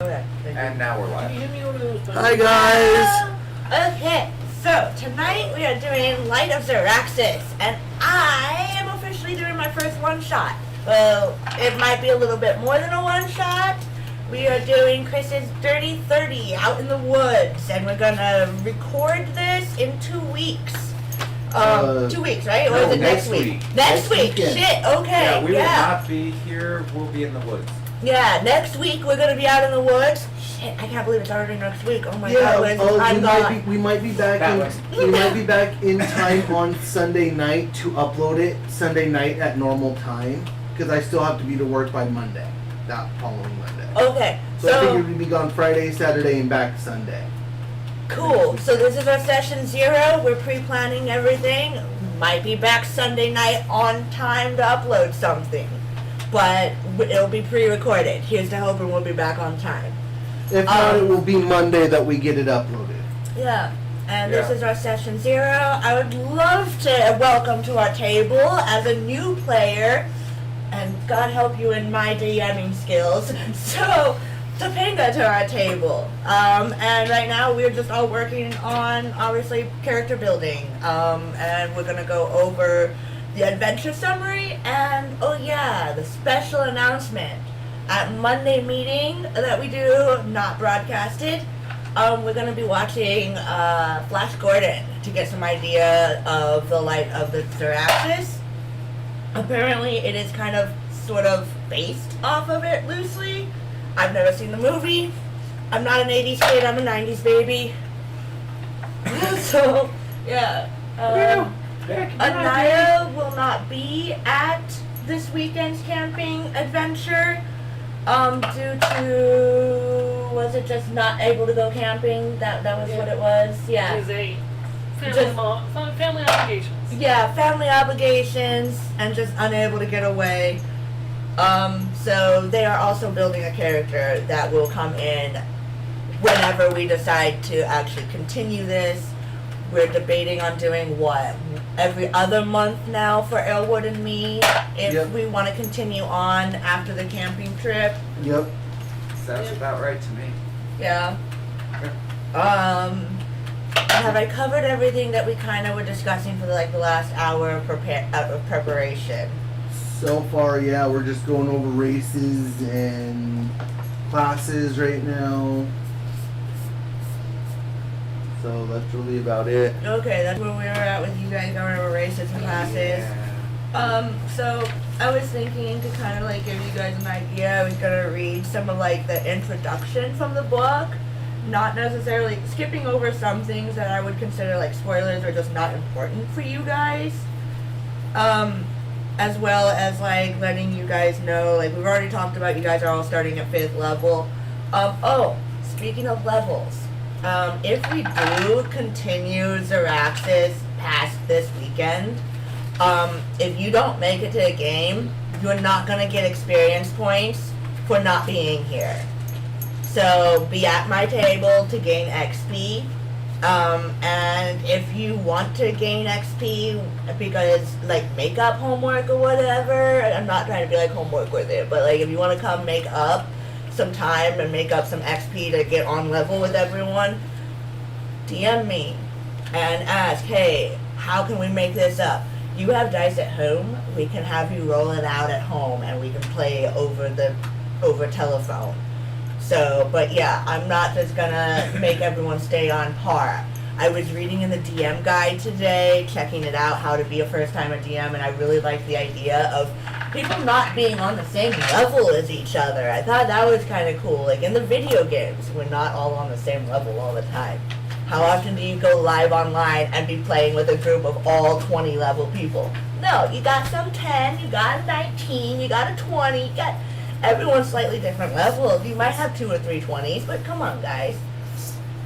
Okay. And now we're live. Hi guys! Okay, so tonight we are doing Light of Xaryxis, and I am officially doing my first one-shot. Well, it might be a little bit more than a one-shot. We are doing Chris's Dirty 30 out in the woods, and we're gonna record this in 2 weeks. 2 weeks, right? Or is it next week? Next week! Weekend. Shit, okay. Yeah, we will not be here. We'll be in the woods. Yeah, next week we're gonna be out in the woods. Shit, I can't believe it's already next week. Oh my god, where's the time gone? we might be back in time on Sunday night to upload it Sunday night at normal time because I still have to be to work by Monday, that following Monday. Okay, So I figured we'd be gone Friday, Saturday, and back Sunday. cool. So this is our session 0. We're pre-planning everything. Might be back Sunday night on time to upload something, but it'll be pre-recorded. Here's to hoping we'll be back on time. If not, it will be Monday that we get it uploaded. Yeah, and this is our session 0. I would love to welcome to our table as a new player, and God help you in my DMing skills. So, Topanga to our table. And right now we're just all working on, obviously, character building. And we're gonna go over the adventure summary and, oh yeah, the special announcement. At Monday meeting that we do, not broadcasted, we're going to be watching Flash Gordon to get some idea of the Light of the Xaryxis. Apparently it is kind of, sort of based off of it loosely. I've never seen the movie. I'm not an 80s kid, I'm a 90s baby. So, yeah. Anaya will not be at this weekend's camping adventure. Due to, was it just not able to go camping? That was what it was? Yeah. It was a family obligations. Yeah, family obligations and just unable to get away. So they are also building a character that will come in whenever we decide to actually continue this. We're debating on doing what? Every other month now for Elwood and me, if we want to continue on after the camping trip. Yep. Sounds about right to me. Yeah. Have I covered everything that we kind of were discussing for the last hour of preparation? So far, yeah, we're just going over races and classes right now. So that's really about it. Okay, that's where we were at with you guys going over races and classes. So I was thinking to kind of give you guys an idea. I was gonna read some of the introduction from the book, not necessarily skipping over some things that I would consider spoilers or just not important for you guys. As well as letting you guys know, we've already talked about you guys are all starting at 5th level. Oh, speaking of levels. If we do continue Xaryxis past this weekend, if you don't make it to a game, you're not going to get experience points for not being here. So be at my table to gain XP. And if you want to gain XP because makeup homework or whatever, I'm not trying to be homework with it, but if you want to come make up some time and make up some XP to get on level with everyone, DM me and ask, hey, how can we make this up? You have dice at home, we can have you roll it out at home and we can play over telephone. So, but yeah, I'm not just gonna make everyone stay on par. I was reading in the DM guide today, checking it out, how to be a first-timer DM, and I really like the idea of people not being on the same level as each other. I thought that was kind of cool. In the video games, we're not all on the same level all the time. How often do you go live online and be playing with a group of all 20 level people? No, you got some 10, you got a 19, you got a 20, you got everyone's slightly different levels. You might have 2 or 3 20s, but come on, guys.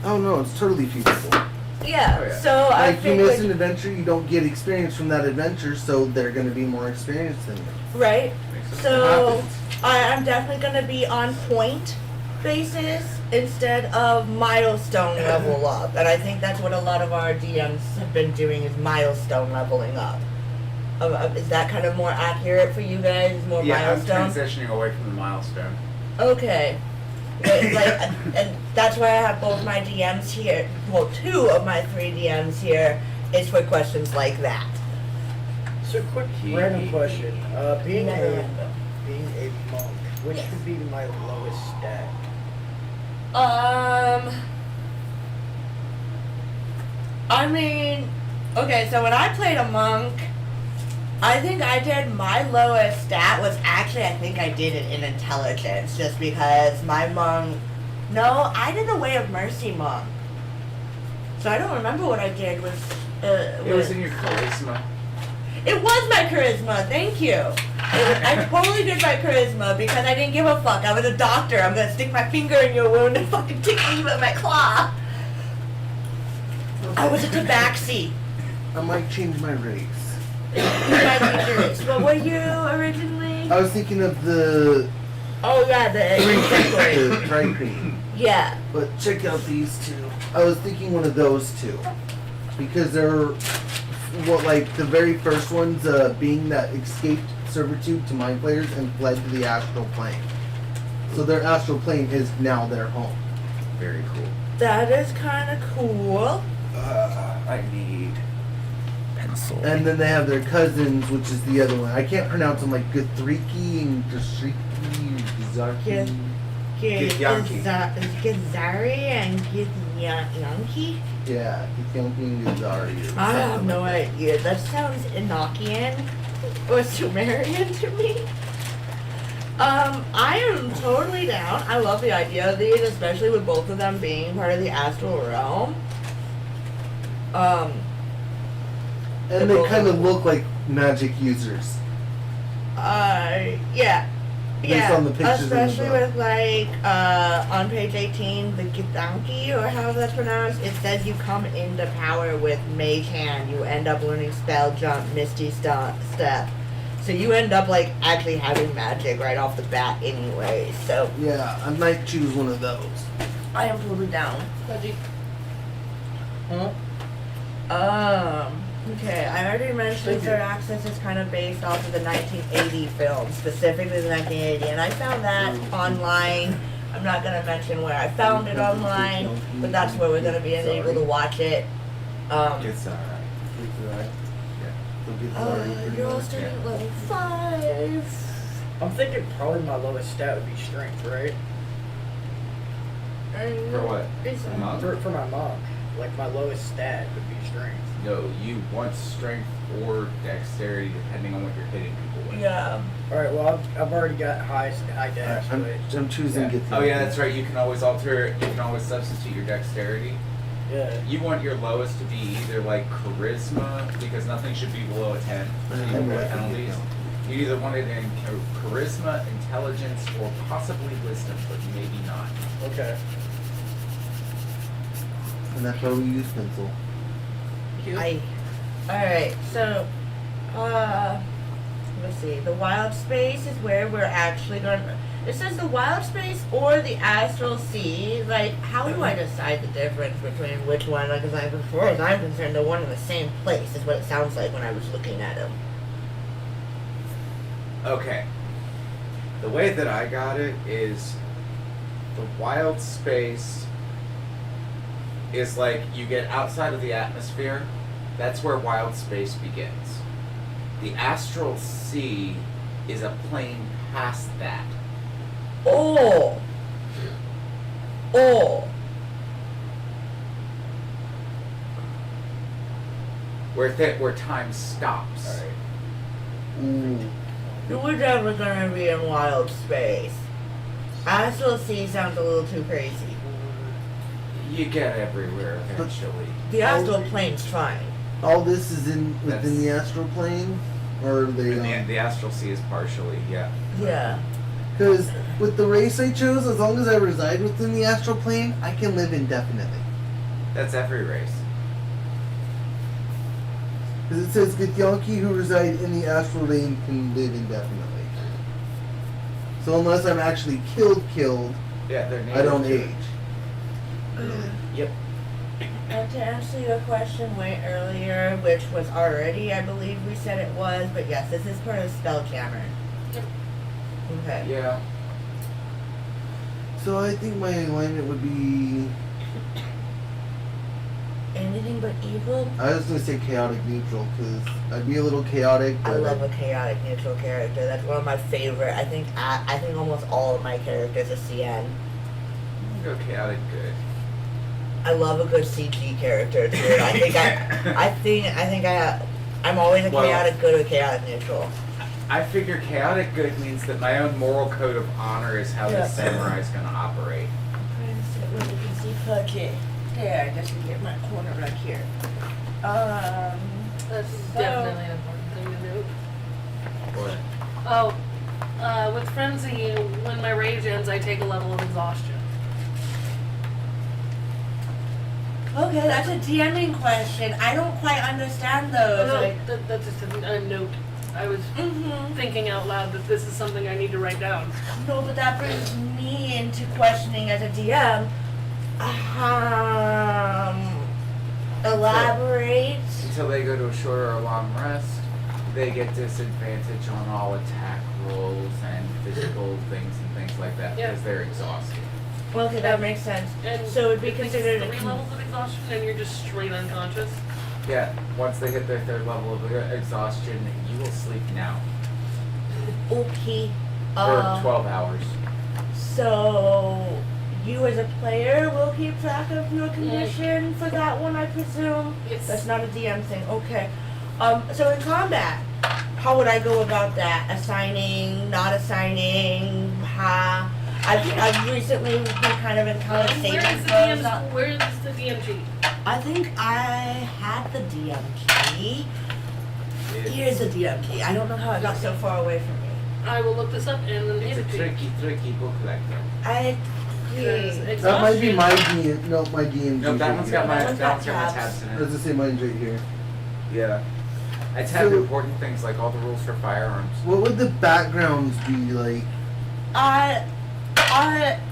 Oh no, it's totally feasible. Yeah, Oh, yeah. so I If you miss figured, an adventure, you don't get experience from that adventure, so they're going to be more experienced than you. right? Makes it So happen. I'm definitely going to be on point basis instead of milestone level up. And I think that's what a lot of our DMs have been doing is milestone leveling up. Is that kind of more accurate for you guys? More Yeah, I'm milestone? transitioning away from the milestone. Okay. And that's why I have both my DMs here. Well, 2 of my 3 DMs here is for questions like that. So quick random question. Being Never a random. monk, which Yes. would be my lowest stat? I mean, okay, so when I played a monk, I think I did my lowest stat was actually, I think I did it in intelligence, just because my monk, no, I did the Way of Mercy monk. So I don't remember what I did It was in your charisma. It was my charisma, thank you. I totally did my charisma because I didn't give a fuck. I was a doctor. I'm gonna stick my finger in your wound and fucking tickle you with my claw. I was a tabaxi. I might change my race. You might be curious. What were you originally? I was thinking of the Oh yeah, the dry cream. yeah. But check out these 2. I was thinking one of those 2. Because they're, well, like, the very first one's being that escaped servitude to mind players and fled to the astral plane. So their astral plane is now their home. Very cool. That is kind of cool. I need pencil. And then they have their cousins, which is the other one. I can't pronounce them, like Guthriki and Gishriki, Gizarki. Githyanki. Xary and Githyanki? Yeah, Githyanki and Gizari. I have no idea. That sounds Enochian or Sumerian to me. I am totally down. I love the idea of these, especially with both of them being part of the astral realm. And they kind of look like magic users. Yeah. Based Yeah, on the pictures in the especially book. with like on page 18, the Githyanki, or however that's pronounced, it says you come into power with Mage Hand. You end up learning Spell Jump, Misty Step. So you end up like actually having magic right off the bat anyway. So Yeah, I might choose one of those. I am totally down. Veggie. Okay, I already mentioned Xaryxis is kind of based off of the 1980 film, specifically the 1980, and I found that online. I'm not gonna mention where I found it online, but that's where we're gonna be able to watch it. It's alright. You're all starting at level 5. I'm thinking probably my lowest stat would be strength, right? For what? It's A monk? For my monk, like my lowest stat would be strength. No, you want strength or dexterity depending on what you're hitting people with. Yeah. All right, well I've already got high dex, I'm choosing Yeah. Githyanki. Oh yeah, that's right. You can always substitute your dexterity. yeah. You want your lowest to be either like charisma, because nothing should be below a 10. So you I'm don't right. get penalties. You either want it in charisma, intelligence, or possibly wisdom, but maybe not. Okay. And that's why we use pencil. Alright, so, let's see, the wild space is where we're actually going to, it says the wild space or the astral sea. Like, how do I decide the difference between which one? Like, as far as I'm concerned, they're one in the same place, is what it sounds like when I was looking at them. Okay. The way that I got it is the wild space is like you get outside of the atmosphere. That's where wild space begins. The astral sea is a plane past that. Oh! Oh! Where time stops. Alright. Ooh. We're never gonna be in wild space. Astral sea sounds a little too crazy. You get everywhere eventually. The astral plane's fine. All this is within That's- the astral plane? Or they, And the astral sea is partially, yeah. Yeah. because with the race I chose, as long as I reside within the astral plane, I can live indefinitely. That's every race. Because it says Githyanki who reside in the astral plane can live indefinitely. So unless I'm actually killed, Yeah, they're I don't native age. to it. Yep. And to answer your question way earlier, which was already, I believe we said it was, but yes, this is part of Spelljammer. Okay. Yeah. So I think my alignment would be. Anything but evil? I was gonna say chaotic neutral because I'd be a little chaotic. I But love a chaotic neutral character. That's one of my favorite. I think almost all of my characters are CN. Go chaotic good. I love a good CG character too. I'm always a Well- chaotic good or chaotic neutral. I figure chaotic good means that my own moral code of honor is how Yeah. the samurai is going to operate. I'm trying to sit where you can see Pudgy. There, I just get my corner right here. That's definitely an important thing to note. What? Oh, with Frenzy, when my rage ends, I take a level of exhaustion. Okay, that's a DMing question. I don't quite understand those. That's just a note. I was thinking out loud that this is something I need to write down. No, but that brings me into questioning as a DM. Elaborate. Until they go to a shorter or long rest, they get disadvantage on all attack rolls and physical things and things like that Yeah. because they're exhausted. Well, okay, that makes sense. And So it would be I think it's considered 3 levels of exhaustion and you're just straight unconscious. Yeah, once they hit their third level of exhaustion, you will sleep now Okay. for 12 hours. So you as a player will keep track of your condition for that one, I presume? Yes. That's not a DM thing. Okay. So in combat, how would I go about that? Assigning, not assigning, I've recently been kind of encountered saving throws. Where's the DMG? I think I had the DMG. Here's the DMG. I don't know how it got so far away from me. I will look this up and then It's hit a it to you. tricky book collector. I Because agree. that might be exhaustion- my DM. No, my DMG. No, that one's got my That one's got tabs. tabs in I it. was gonna say mine's right here. Yeah. I tabbed So- important things like all the rules for firearms. What would the backgrounds be like?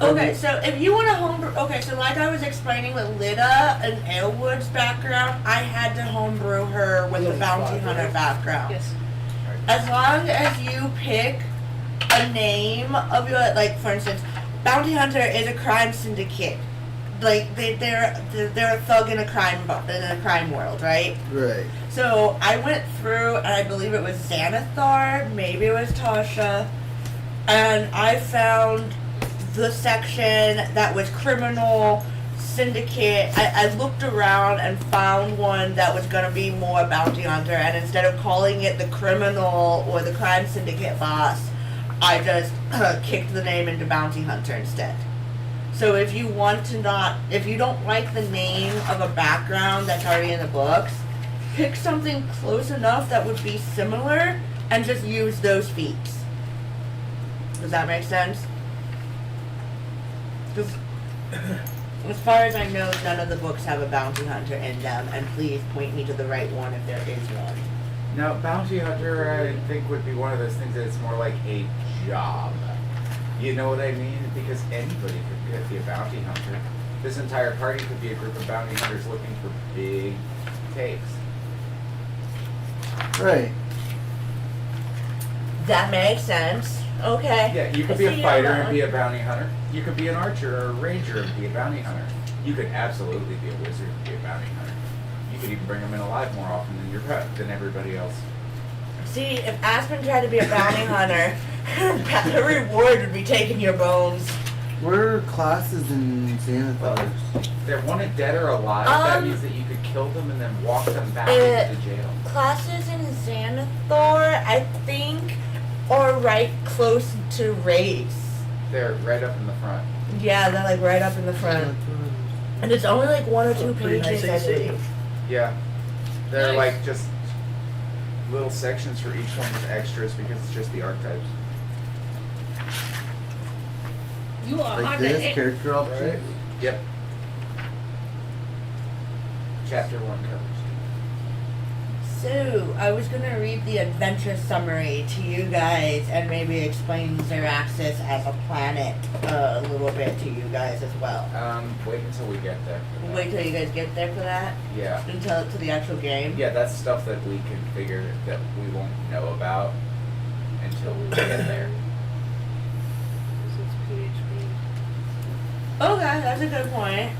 Okay, so if you want to homebrew, okay, so like I was explaining with Lidda and Aylwood's background, I had to homebrew her with the bounty hunter background. Yes. As long as you pick a name of your, like for instance, bounty hunter is a crime syndicate. Like they're a thug in a crime world, right? Right. So I went through, and I believe it was Xanathar, maybe it was Tasha, and I found the section that was criminal syndicate. I looked around and found one that was going to be more bounty hunter, and instead of calling it the criminal or the crime syndicate boss, I just kicked the name into bounty hunter instead. So if you don't like the name of a background that's already in the books, pick something close enough that would be similar and just use those feats. Does that make sense? 'Cause as far as I know, none of the books have a bounty hunter in them, and please point me to the right one if there is one. Now, bounty hunter, I think, would be one of those things that it's more like a job. You know what I mean? Because anybody could be a bounty hunter. This entire party could be a group of bounty hunters looking for big takes. Right. That makes sense. Okay. Yeah, you could I be see a you fighter on and that be one. a bounty hunter. You could be an archer or a ranger and be a bounty hunter. You could absolutely be a wizard and be a bounty hunter. You could even bring them in alive more often than everybody else. See, if Aspen tried to be a bounty hunter, her reward would be taking your bones. What are classes in Xanathar? They're wanted dead or alive. That Um, means that you could kill them and then walk them back uh, into jail. Classes in Xanathar, I think, are right close to race. They're right up in the front. Yeah, they're like right up in the front. And it's only like 1 or 2 Pretty nice pages, I AC. believe. Yeah. They're Nice. like just little sections for each one with extras because it's just the archetypes. You are Like hard to this, hit. character options? Yep. Chapter 1 covers. So, I was gonna read the adventure summary to you guys and maybe explain Xaryxis as a planet a little bit to you guys as well. Wait until we get there. for that. Wait till you guys get there for that? Yeah. Until to the actual game? Yeah, that's stuff that we can figure that we won't know about until we get there. This is PHP. Okay, that's a good point.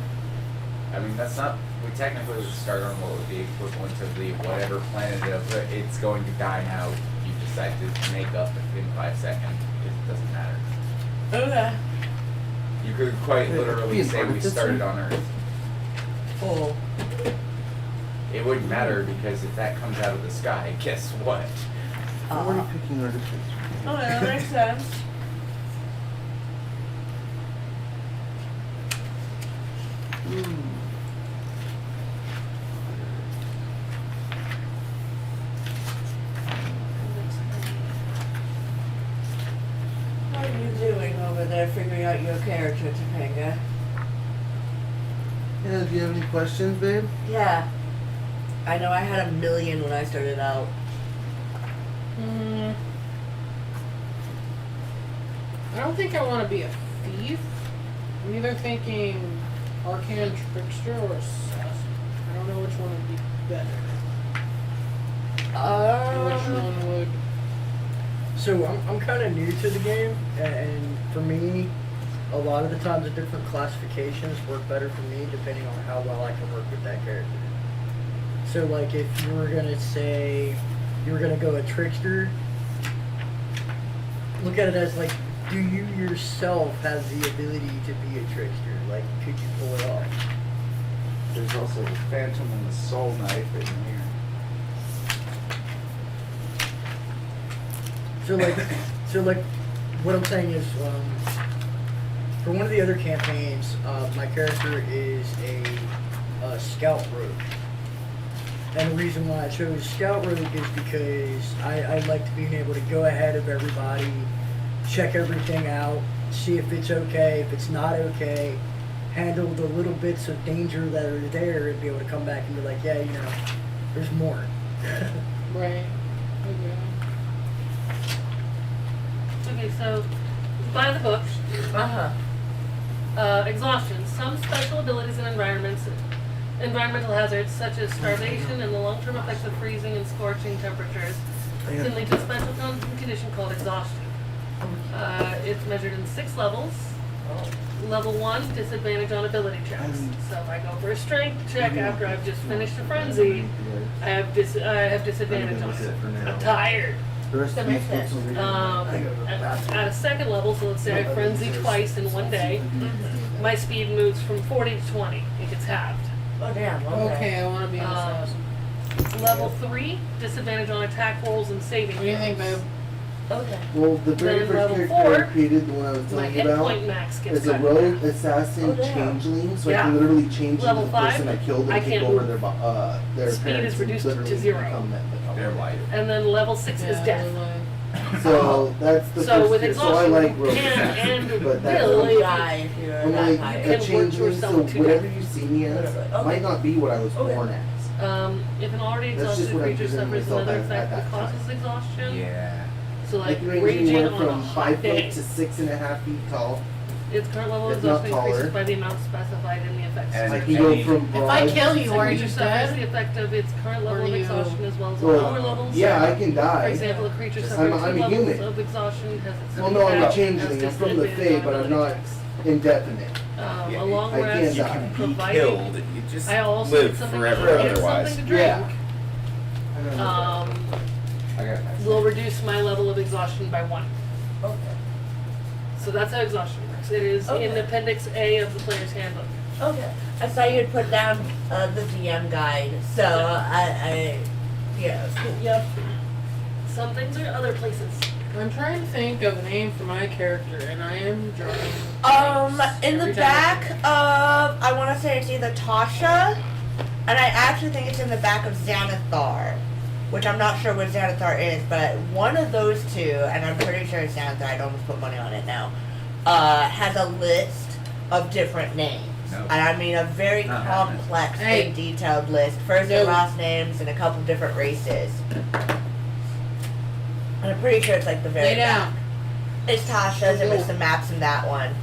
I mean, that's not. We technically would start on what would be equivalent to the whatever planet of it's going to die now. You decide to make up in 5 seconds. It doesn't matter. Okay. You could quite Wait, literally be say we important, started sir? on Earth. Cool. It wouldn't matter because if that comes out of the sky, guess what? I'm already picking artifice. Okay, that makes sense. How are you doing over there figuring out your character, Topanga? Yeah, do you have any questions, babe? Yeah. I know I had a million when I started out. I don't think I want to be a thief. I'm either thinking arcane trickster or assassin. I don't know which one would be better. Which one would? So I'm kind of new to the game, and for me, a lot of the times the different classifications work better for me depending on how well I can work with that character. So like if you were gonna say you were gonna go a trickster, look at it as like, do you yourself have the ability to be a trickster? Like, could you pull it off? There's also the Phantom and the Soul Knife in here. So like, what I'm saying is, for one of the other campaigns, my character is a scout rogue. And the reason why I chose scout rogue is because I like being able to go ahead of everybody, check everything out, see if it's okay, if it's not okay, handle the little bits of danger that are there, and be able to come back and be like, yeah, you know, there's more. Right. Okay. Okay, so by the book, Uh-huh. exhaustion. Some special abilities and environmental hazards such as starvation and the long-term effects of freezing and scorching temperatures can lead to a special condition called exhaustion. It's measured in 6 levels. Level 1, disadvantage on ability checks. So if I go for a strength check after I've just finished a frenzy, I have disadvantage on it. I'm tired. The rest That of these makes sense. books over here. At a second level, so let's say I frenzy twice in one day, my speed moves from 40 to 20. It gets halved. Oh, damn. Okay, I want to be an Um, assassin. Level 3, disadvantage on attack rolls and saving What do you think, throws. babe? Okay. Well, the very Then first level character 4, I created, the one I was My telling you hit about, point max gets is a cut. rogue assassin Oh, damn. changeling, so I Yeah. can literally change Level into the person 5, I killed and I take can't over move. their Speed parents is and reduced to literally 0. become Their life. And then level 6 is Yeah, death. like- So that's the So first with tier. So I exhaustion, like you rogue can assassin, and but that's will Really die if you're I'm that like high. You a can work changeling, yourself so to whatever death. you see me as Okay. might not be what I was Okay. born as. If an already That's just exhausted what I'm creature presenting suffers myself another as effect at that that causes exhaustion, Yeah. so like It can range raging anywhere on a from hot 5 day, foot to 6.5 feet tall. its current level of if not exhaustion increases taller. by the amount specified in the effects. And- I can go any- from If I broad kill to you, A are creature you suffers the dead? effect of its current level Or of you- exhaustion as well as all Well, lower levels. yeah, I can For die. example, a creature Just- suffering I'm 2 a levels human. of exhaustion has its Well, no, I'm a impact changeling. as I'm from the disadvantage Fae, on but I'm ability not checks. indefinite. Yeah, A long I rest, can't You die. can be providing. killed. You just I also live get something forever to drink, otherwise. something to drink. Yeah. I don't know. I got that. Will reduce my level of exhaustion by 1. Okay. So that's how exhaustion works. It is in Okay. Appendix A of the player's handbook. Okay. I saw you had put down the DM guide, so yeah. Cool. Yep. Some things are other places. I'm trying to think of a name for my character, and I am drawing. In the Every time. back of, I want to say it's either Tasha, and I actually think it's in the back of Xanathar, which I'm not sure what Xanathar is, but one of those two, and I'm pretty sure it's Xanathar, I'd almost put money on it now, has a list of different names. No. And I mean a very Not happening. complex Hey. and detailed list. First No. and last names and a couple different races. And I'm pretty sure it's like the very Lay back. down. It's Tasha's, if No. it's the maps in that one.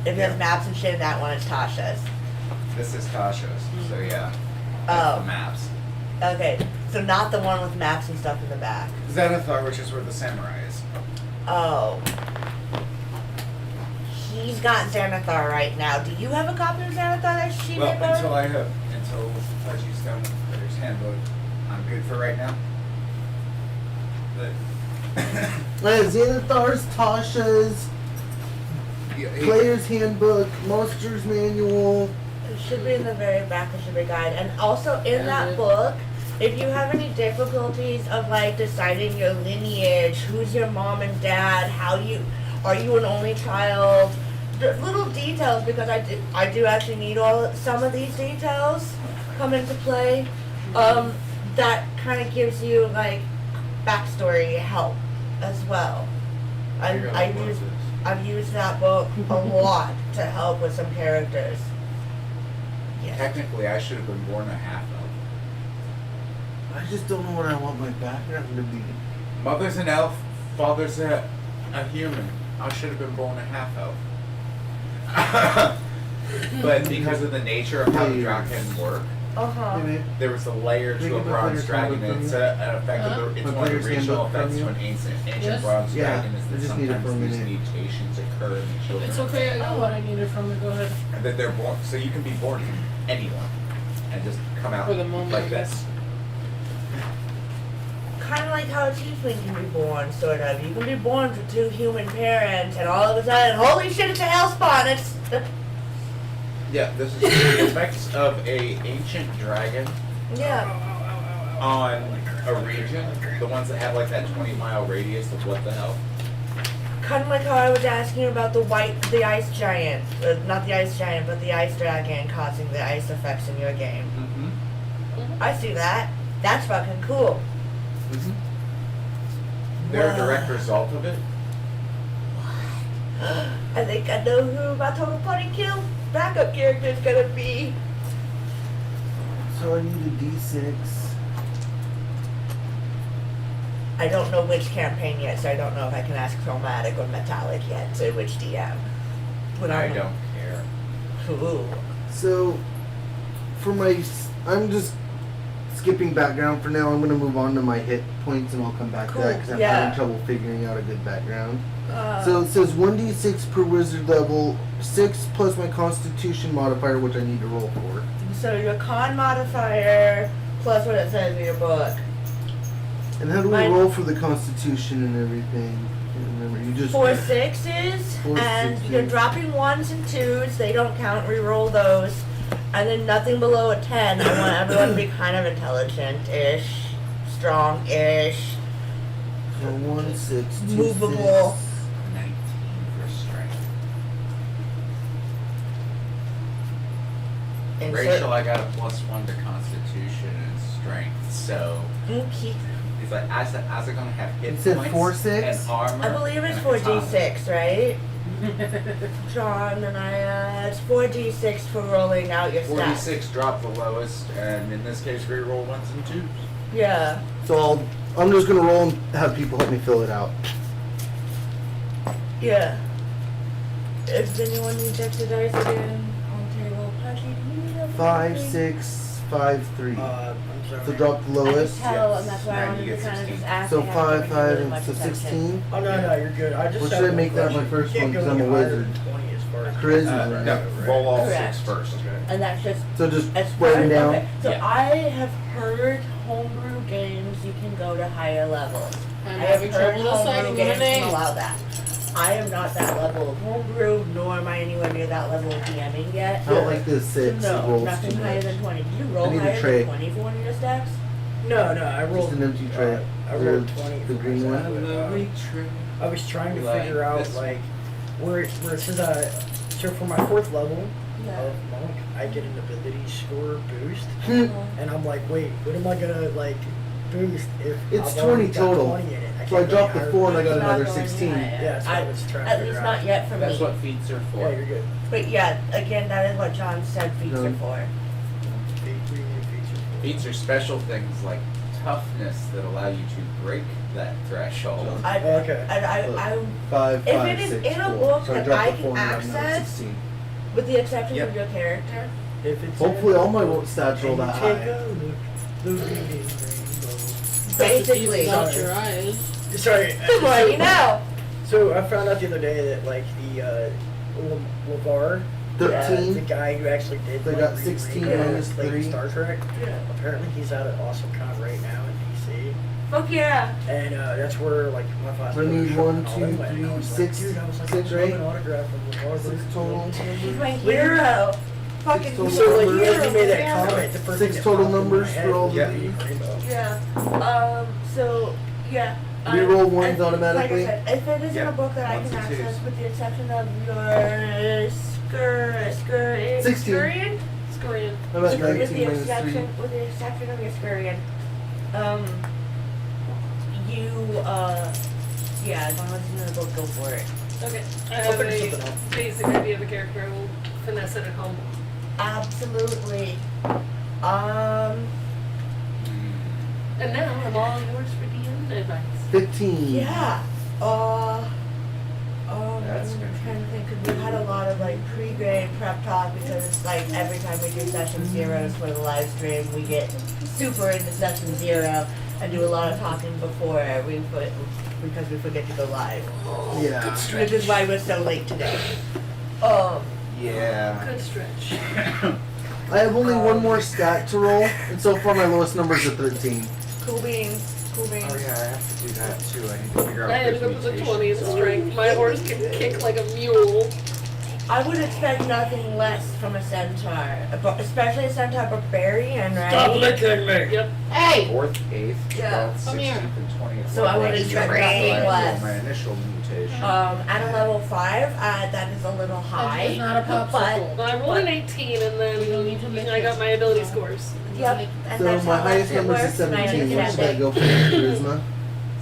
If Yeah. there's maps and shit in that one, it's Tasha's. This is Tasha's, so yeah. That's Oh. the maps. Okay, so not the one with maps and stuff in the back. Xanathar, which is where the samurai is. Oh. He's she's got Xanathar right now. Do you have a copy of Xanathar that she Well, may borrow? until she's done with Player's Handbook, I'm good for right now. But Xanathar's, Tasha's, Player's Handbook, Monster's Manual. It should be in the very back. It should be guide. And also in that book, if you have any difficulties of like deciding your lineage, who's your mom and dad, are you an only child, the little details, because I do actually need some of these details come into play. That kind of gives you like backstory help as well. I've used that book a lot to help with some characters. Yes. technically, I should have been born a half elf. I just don't know what I want my background to be. Mother's an elf, father's a human. I should have been born a half elf. But because of the nature of how the Draken work, Maybe. there was a layer to a bronze dragon. It's an effect of the, it's My one of the player's regional handbook effects from to an ancient Yes. bronze Yeah, dragon is I that just need it sometimes for a these minute. mutations occur in the children. It's okay, I got what I needed from it, go ahead. And that they're born, so you can be born from anyone and just come out For the moment, like I this. guess. Kind of like how a tiefling can be born, sort of. You can be born to two human parents, and all of a sudden, holy shit, it's a hellspawn! It's Yeah, this is the effects of a ancient dragon yeah. on a region. The ones that have like that 20-mile radius of what the hell. Kind of like how I was asking about the ice giant, not the ice giant, but the ice dragon causing the ice effects in your game. Mm-hmm. I see that. That's fucking cool. Mm-hmm. They're a direct result of it. I think I know who my total party kill backup character is gonna be. So I need a D6. I don't know which campaign yet, so I don't know if I can ask chromatic or metallic yet. So which DM? Would I don't care. Cool. So, for I'm just skipping background for now. I'm going to move on to my hit points and I'll come back to that because I'm Yeah. having trouble figuring out a good background. Uh, So it says 1d6 per wizard level, 6 plus my constitution modifier, which I need to roll for. so your con modifier plus what it says in your book. And how do we Mine- roll for the constitution and everything? I can't remember. You just 4 6s, 4 and 6s. you're dropping 1s and 2s. They don't count. Reroll those, and then nothing below a 10. I want everyone to be kind of intelligent-ish, strong-ish. So 1 6 2 Movable. 19 for strength. Rachel, I got a +1 to Constitution and Strength, so Okay. it's like as it gonna have hit It said points 4, 6? and armor. I believe it's and 4d6, right? John and it's 4d6 for rolling out your stats. 46 drop the lowest, and in this case, reroll 1s and 2s. Yeah. So I'm just going to roll and have people help me fill it out. Yeah. If anyone needs extra dice again, on table, Patty, do you need a 5 6 5 3. I'm sorry. So drop the I can lowest. tell, Yes. and that's why I Now wanted you to get kind of 16. just ask. So I haven't 5 given 5 really and much so attention. 16. Oh no, you're good. I just Or have should I one make that my question. first You one, can't 'cause go I'm a any higher wizard? than 20 as far as Charisma, right? No, roll all Correct. 6 first. And that's just So just as write far them down. Okay. So Yeah. I have heard homebrew games you can go to higher levels. I'm I have having heard trouble homebrew deciding games what a name. can allow that. I am not that level of homebrew, nor am I anywhere near that level of DMing yet. I don't like the 6. So it no, rolls nothing too higher much. than 20. Did you I roll need a higher tray. than 20 for one of your stacks? No, I rolled. Just an empty tray. I rolled 20 The for green myself, one? but, I was trying to Like figure out this one. like where it says so for my 4th level of monk I get an ability score boost and I'm like wait what am I gonna like boost if It's I've already 20 got total. 20 in it. So I can't dropped get the higher 4 and I than got It's not another going 16. higher. Yeah, that's what I was trying to At figure least out. not yet for That's me. what feats are that. for. Yeah, you're good. But yeah, again, that is what John said feats No. are for. Feats are special things like toughness that allow you to break that threshold. Okay. I 5 If 5 it is 6 in a 4. book So I that dropped I the can 4 and I got another access, 16. with the exception Yep. of your character. If it's Hopefully all my stats roll that Take high. a look, the reading Basically. Out your eyes. rainbow. Sorry. Well, you know. So I found out the other day that like LeVar, 13. the guy who actually did. They got 16 minus like 3. Star Trek. Yeah. Apparently, he's out at AwesomeCon right now in DC, Fuck yeah. and that's where like my class. I need showed 1, all 2, them, and I 3, was 6, Dude, I was like, 6, I right? an autograph from LeVar. 6 total. He's my hero. Fucking total So like, numbers. as he made that Yeah. comment, the first 6 thing that total popped in my numbers head for all was Yeah. of these. Rainbow. Yeah. So yeah. Reroll ones and automatically? Like I said, if it isn't Yeah. a book that I Ones can and twos. access, with the exception of your Scurrian, 16. Scurrian? Scurrian. How about With 19 the minus 3? exception, with the exception of your Scurrian, you yeah, as long as it's in the book, go for it. Okay. I I'll have figure a something out. basic idea of a character. I will finesse it at home. Absolutely. And now I'm all yours for DM advice. 15. Yeah. That's I'm good. trying to think, because we had a lot of like pre-grade prep talk, because like every time we do session zeros for the live stream, we get super into session 0 and do a lot of talking before because we forget to go live. Yeah. Which is why we're so late today. Yeah. Good stretch. I have only one more stat to roll, and so far my lowest numbers are 13. Cool beans. Cool beans. Oh yeah, I have to do that too. I need to figure out I ended up which with a 20 in mutations are. strength. My horse can kick like a mule. I would expect nothing less from a centaur, especially a centaur barbarian, right? licking me. Yep. Hey! 4th, 8th, Yeah. 12th, Come 16th, here. and 20th. So I would level. expect That's nothing what I less. rolled my initial mutation. At a level 5, that is a little high. It's not a popsicle. Well, I rolled an 18 and then I got my ability scores. Yep, and So that's my how highest it number is works, and I 17. What should I understand go for? Charisma?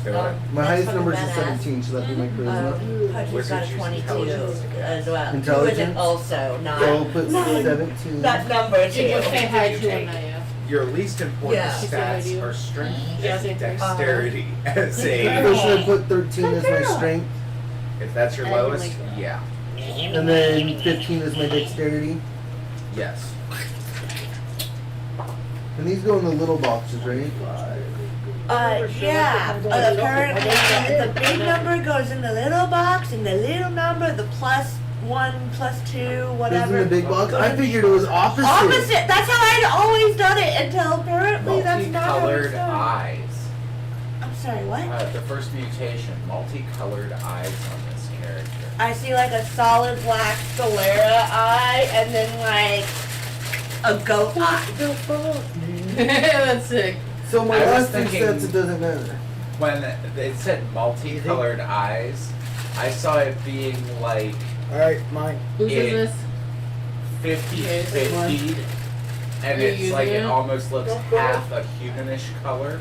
So what? My that's highest fucking number is badass. 17. Should that be my charisma? Pudgy's Wizards got a use 22 intelligence. as well. Who is Intelligence? it also, not So I'll put Nine. 17. that number too. You just say hi to him, Naya. Your least important Yeah. She said I stats do. are strength Yeah, and same thing. dexterity. As So a, should I put 13 as my strength? if that's your I didn't lowest, like that. yeah. And then 15 is my dexterity? Yes. And these go in the little boxes, right? Yeah. Apparently, the big number goes in the little box, and the little number, the +1, +2, Goes whatever. in the big box? I figured it was opposite. Opposite. That's how I'd always done it until apparently that's not how it's Multicolored done. eyes. I'm sorry, what? The first mutation, multicolored eyes on this character. I see like a solid black sclera eye, and then like a goat eye. That's sick. So my I was last two thinking- sets, it doesn't matter. When it said multicolored eyes, I saw it being like Alright, mine. Whose Yeah. is this? 50-50, and Are you it's like using it it? almost looks half a humanish color,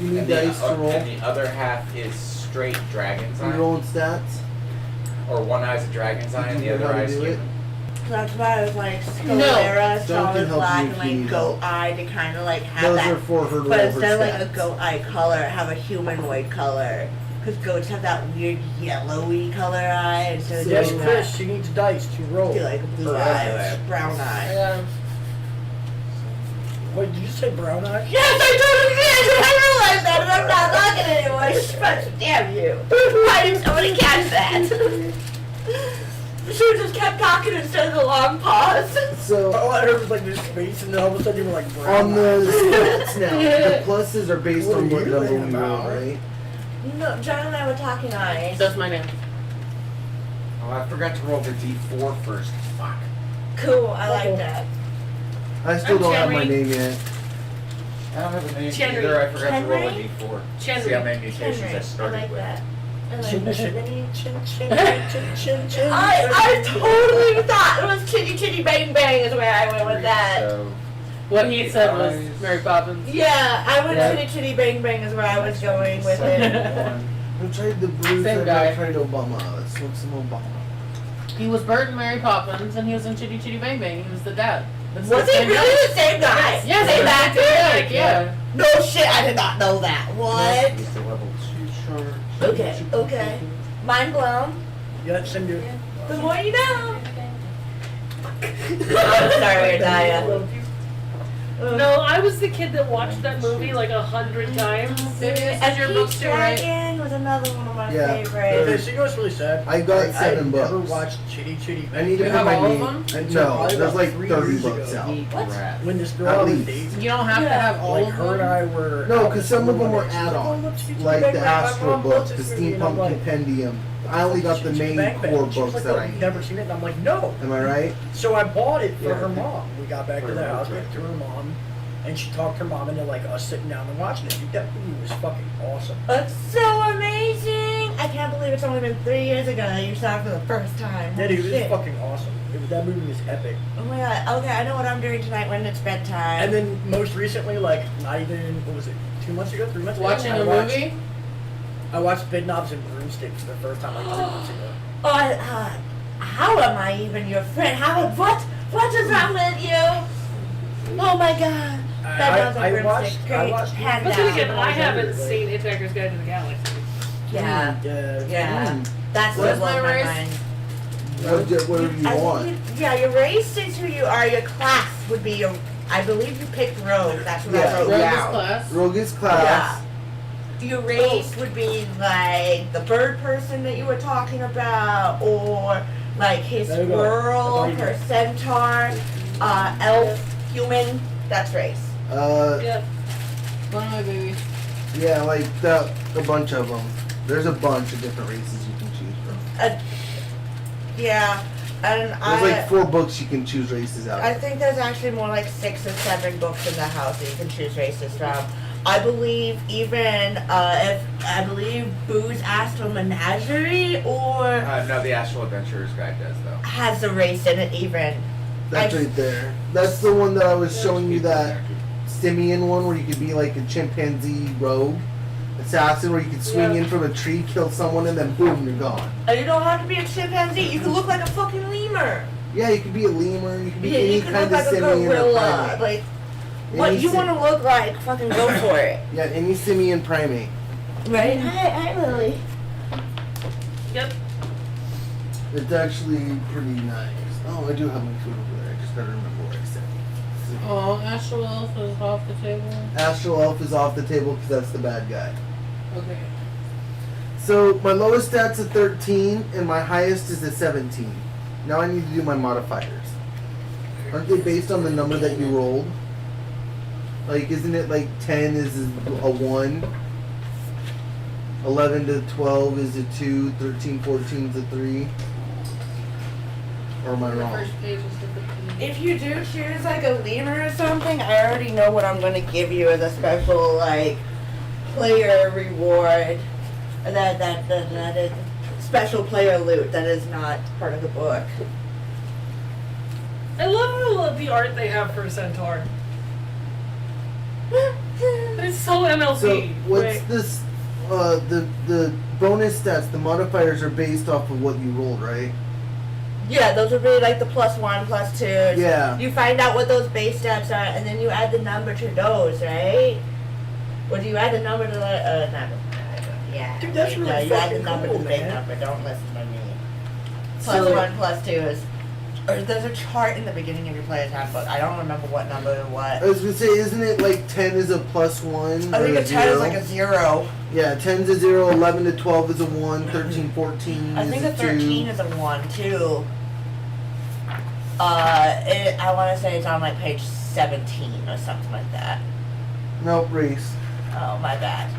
You need and dice to roll. and the other half is straight dragon's You eye, rolling stats? or one eye's a dragon's eye and the You other know how to eye's do it? human. That's why I was like sclera, John can solid help black, you and if you like need goat help. eye to kind of like have Those that. are for her But roll instead of her like a stats. goat eye color, have a humanoid color. Because goats have that weird yellowy color eye, and so Yes, do Chris, she needs dice to roll. do like a blue Or eye, that. or brown eye. Yeah. Wait, did you say brown eye? Yes, I totally did! I realized that, and I'm not talking anymore. But damn you! Why didn't somebody catch that? You should have just kept talking instead of the long pause. So Oh, I heard like this space, and then all of a sudden you were like brown on eye. the stats now, the pluses are based What on are what you number thinking we roll, about? right? No, John and I were talking eyes. That's my name. Oh, I forgot to roll the d4 first. Fuck. Cool, I like that. I still I'm don't have my Chenry. name yet. I don't have a name Chenry. either. I forgot to roll a Chenry? d4. Chenry. See how many mutations I Henry, I started like with. that. I like Chin, that. chin, Then you- chin, chin, chin, chin, chin. I totally thought it was Chitty Chitty Bang Bang is where I went with that. So, What he said was Eyes. Mary Poppins. Yeah, I went Yeah. Chitty Chitty Bang Bang is where I was going with it. one. I tried the blues, Same I've guy. not tried Obama. Let's look some Obama. He was Bert and Mary Poppins, and he was in Chitty Chitty Bang Bang. He was the dad. That's Was the he same really guy. the same guy? Yes, Same yes, actor? yes, yeah. No shit, I did not know that. What? He's the level 2 charge. Okay, okay. Mind blown. Yeah, same dude. The more you know. I'm sorry, Naya. No, I was the kid that watched that movie like 100 times. Maybe this A is your peach book too, right? dragon with a another one of my Yeah. Okay, favorites. so you know what's really sad? I got Like, 7 I books. never watched Chitty Chitty I need to You put have my all of name. them? Until No, probably there's about like 3 30 years books ago. out. Rat. When this girl At I was least. dating, You don't have to Yeah. have all like of her and them. I were No, out because some of them one were day. She's like, "Oh, add-ons, look, Chitty like Chitty the Bang Bang, my Astro mom book, loves the this movie," and I'm Steampunk like, Compendium. I only got the "Chitty Chitty main Bang Bang." core She was books like, that "Oh, I you've need. never seen it?" And I'm like, "No." Am I right? So I bought it for Yeah. her mom. We got back to For the her house, mom, went yeah. to her mom, and she talked her mom into like us sitting down and watching it. Dude, that movie was fucking awesome. It's so amazing! I can't believe it's only been 3 years ago that you saw it for the first time. Yeah, dude, it was Shit. fucking awesome. That movie was epic. Oh my god, okay, I know what I'm doing tonight when it's bedtime. And then most recently, like not even what was it, 2 months ago, 3 months ago? Watching I a watched- movie? I watched Bed Knobs and Broomsticks for the first time like 3 months ago. Oh, how am I even your friend? What is wrong with you? Oh my god. I watched Hand But then down. again, I haven't Like- seen Hitchhiker's Guide to the Galaxy. Yeah, yeah. Mm. That's What's what blows my my race? mind. Whatever you I want. think yeah, your race is who you are. Your class would be your. I believe you picked Rogue. That's what Yeah. I wrote Rogue is down. class. Rogue is class. Your race would be like the bird person that you were talking about, or like his There you go. squirrel, That's all you her centaur, elf, human. That's race. Yep. One of my babies. Yeah, like a bunch of them. There's a bunch of different races you can choose from. Yeah, and There's like 4 books you can choose races out I of. think there's actually more like 6 or 7 books in the house that you can choose races from. I believe even if I believe Boo's Astral Menagerie or No, the Astral Adventurer's Guide does though. has a race in it even. That's right there. That's the one that I was showing you, that simian one where you could be like a chimpanzee rogue assassin, where you could swing in from a tree, kill someone, and then boom, you're gone. And you don't have to be a chimpanzee. You can look like a fucking lemur. Yeah, you could be a lemur, you could be Yeah, any you can kind look of like a simian or gorilla. primate. Like what Any you sim- want to look like, fucking go for it. Yeah, any simian primate. Right? Hi, Lily. Yep. It's actually pretty nice. Oh, I do have my food over there. I just gotta remember what I said. Oh, Astral Elf is off the table. Astral Elf is off the table because that's the bad guy. Okay. So my lowest stat's a 13 and my highest is a 17. Now I need to do my modifiers. Aren't they based on the number that you rolled? Like, isn't it like 10 is a 1, 11 to 12 is a 2, 13, 14 is a 3? Or am I The wrong? first page is the 15. If you do choose like a lemur or something, I already know what I'm gonna give you as a special like player reward. That is special player loot that is not part of the book. I love the art they have for Centaur. It's so MLP. So what's Right. this? The bonus stats, the modifiers are based off of what you rolled, right? Yeah, those would be like the +1, +2s. Yeah. You find out what those base stats are, and then you add the number to those, right? Or do you add the number to the number? Yeah. Dude, that's no, really you add the fucking number cool, to the big man. number. Don't listen to me. So- +1, +2s. Or there's a chart in the beginning of your player's handbook. I don't remember what number or what. I was gonna say, isn't it like 10 is a +1? I think or a 10 is like a 0. Yeah, 10's a 0, 11 to 12 is a 1, 13, 14 I is think a a 13 2. is a 1 too. I want to say it's on like page 17 or something like that. Nope, race. Oh, my bad.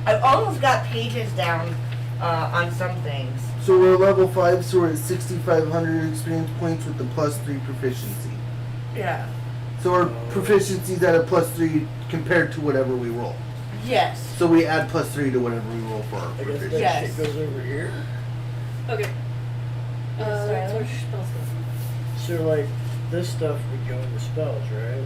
I've almost got pages down on some things. So we're level 5, so we're at 6,500 experience points with the +3 proficiency. Yeah. So our proficiency's at a +3 compared to whatever we roll. Yes. So we add +3 to whatever we roll for our I guess proficiency. that Yes. shit goes over here. Okay. Yes, So spell stuff. So like this stuff would go into spells, right?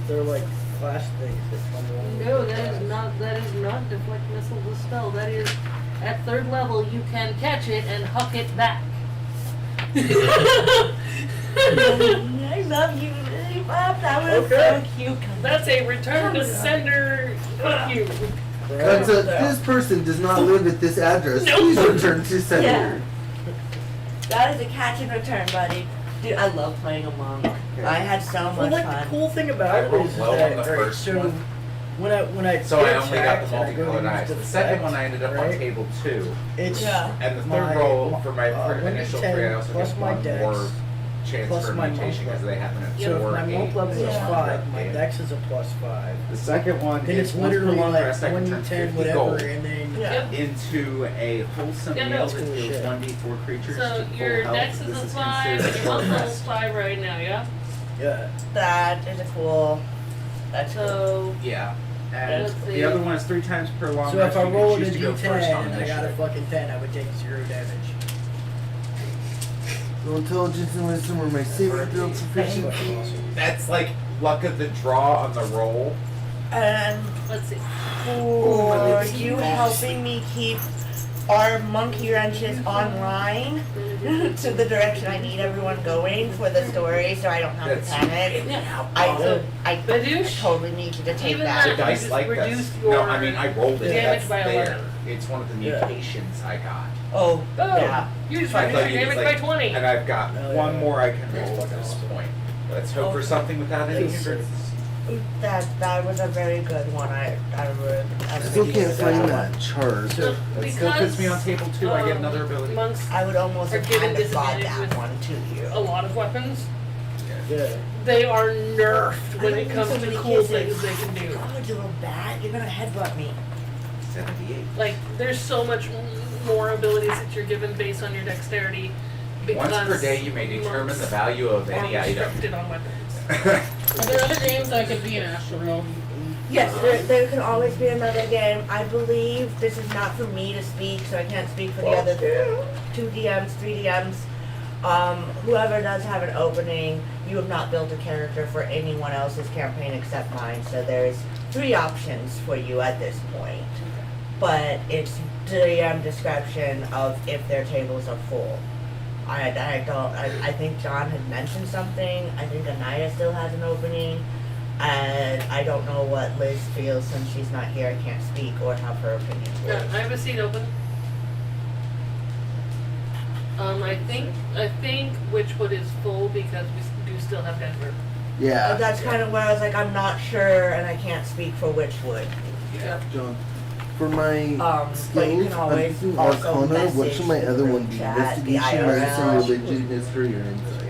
They're like class things that come along. with No, the that is not deflect missile the spell. That is at 3rd level you can catch it and huck it back. I love you, Lily Bob. That was Okay. so cute. That's a return to sender. Fuck you. That's a, this person does not live at this address. Nope. Please return to sender. Yeah. That is a catch and return, buddy. Dude, I love playing a monk. I had so Well, much like the fun. cool thing I about it rolled is low that on the alright, first so one. when I So I get only got attacked the and I go to multicolored use eyes. The deflect, second one I ended up on right? table 2. It's Yeah. And the third my, roll for my one initial D10 3, I also plus get my one dex, more chance plus for my mutation monk because they happen at So 4, if my 8, monk level is Yeah. 5, my Okay. dex is a +5. The second one Then is it's once per literally long like rest, I can turn 1d10 50 whatever, gold and then Yeah. into a wholesome Yeah, no, meal it's that cool deals shit. 1d4 creatures So to full your health. dex This is a 5, considered your short monk level's rest. 5 right now, yeah? yeah. That is a cool. That's cool. So, Yeah. And Let's see. the other one is 3 times per long So rest. if I You roll can a choose to go d10 first on and I got a initiative. fucking 10, I would take 0 damage. So intelligence and wisdom are my saving throw That's proficiency. fucking awesome. That's like luck of the draw on the roll. And let's see. for you helping me keep our monkey wrenches online to the direction I need everyone going for the story, so I don't have That's- to panic. Yeah. I Badoosh, totally need you to take even that. The that- dice just like reduce this. your No, I mean I rolled it. damage That's by there. 11. It's one of the Yeah. mutations I got. Oh, Oh, yeah. you just I reduce thought your you was damage by like- 20. And I've got Oh, one yeah. more I can That's roll at fucking this awesome. point. Let's hope for Okay. something without any Yes. hindrances. That was a very good one. I would. I still can't find that chart. So, That still puts me on table 2. I get another ability. Monks, I would almost Are have given had to bought disadvantage that with- one to you. a lot of weapons, yeah. they are nerfed when I it don't comes need to so many cool kisses. things they can do. God, you little bat! You're gonna headbutt me. 78. Like, there's so much more abilities that you're given based on your dexterity. Because Once per day, you may determine monks the value of are any item. restricted on weapons. Are there other games that could be an Astro? Yes, there can always be another game. I believe this is not for me to speak, so I can't speak for the other 2 DMs, 3 DMs. Whoever does have an opening, you have not built a character for anyone else's campaign except mine, so there's 3 options for you at this point. But it's DM discretion of if their tables are full. I think John had mentioned something. I think Anaya still has an opening. And I don't know what Liz feels since she's not here. I can't speak or have her opinion. Yeah, I have a seat open. I think Witchwood is full because we do still have Denver. Yeah. That's kind of where I was like, I'm not sure, and I can't speak for Witchwood. Yeah. John. For my But you skills, can I'm always thinking also Arcana. What message should my other the one be? chat, the Investigation, medicine, IRL. religion, history, or insight?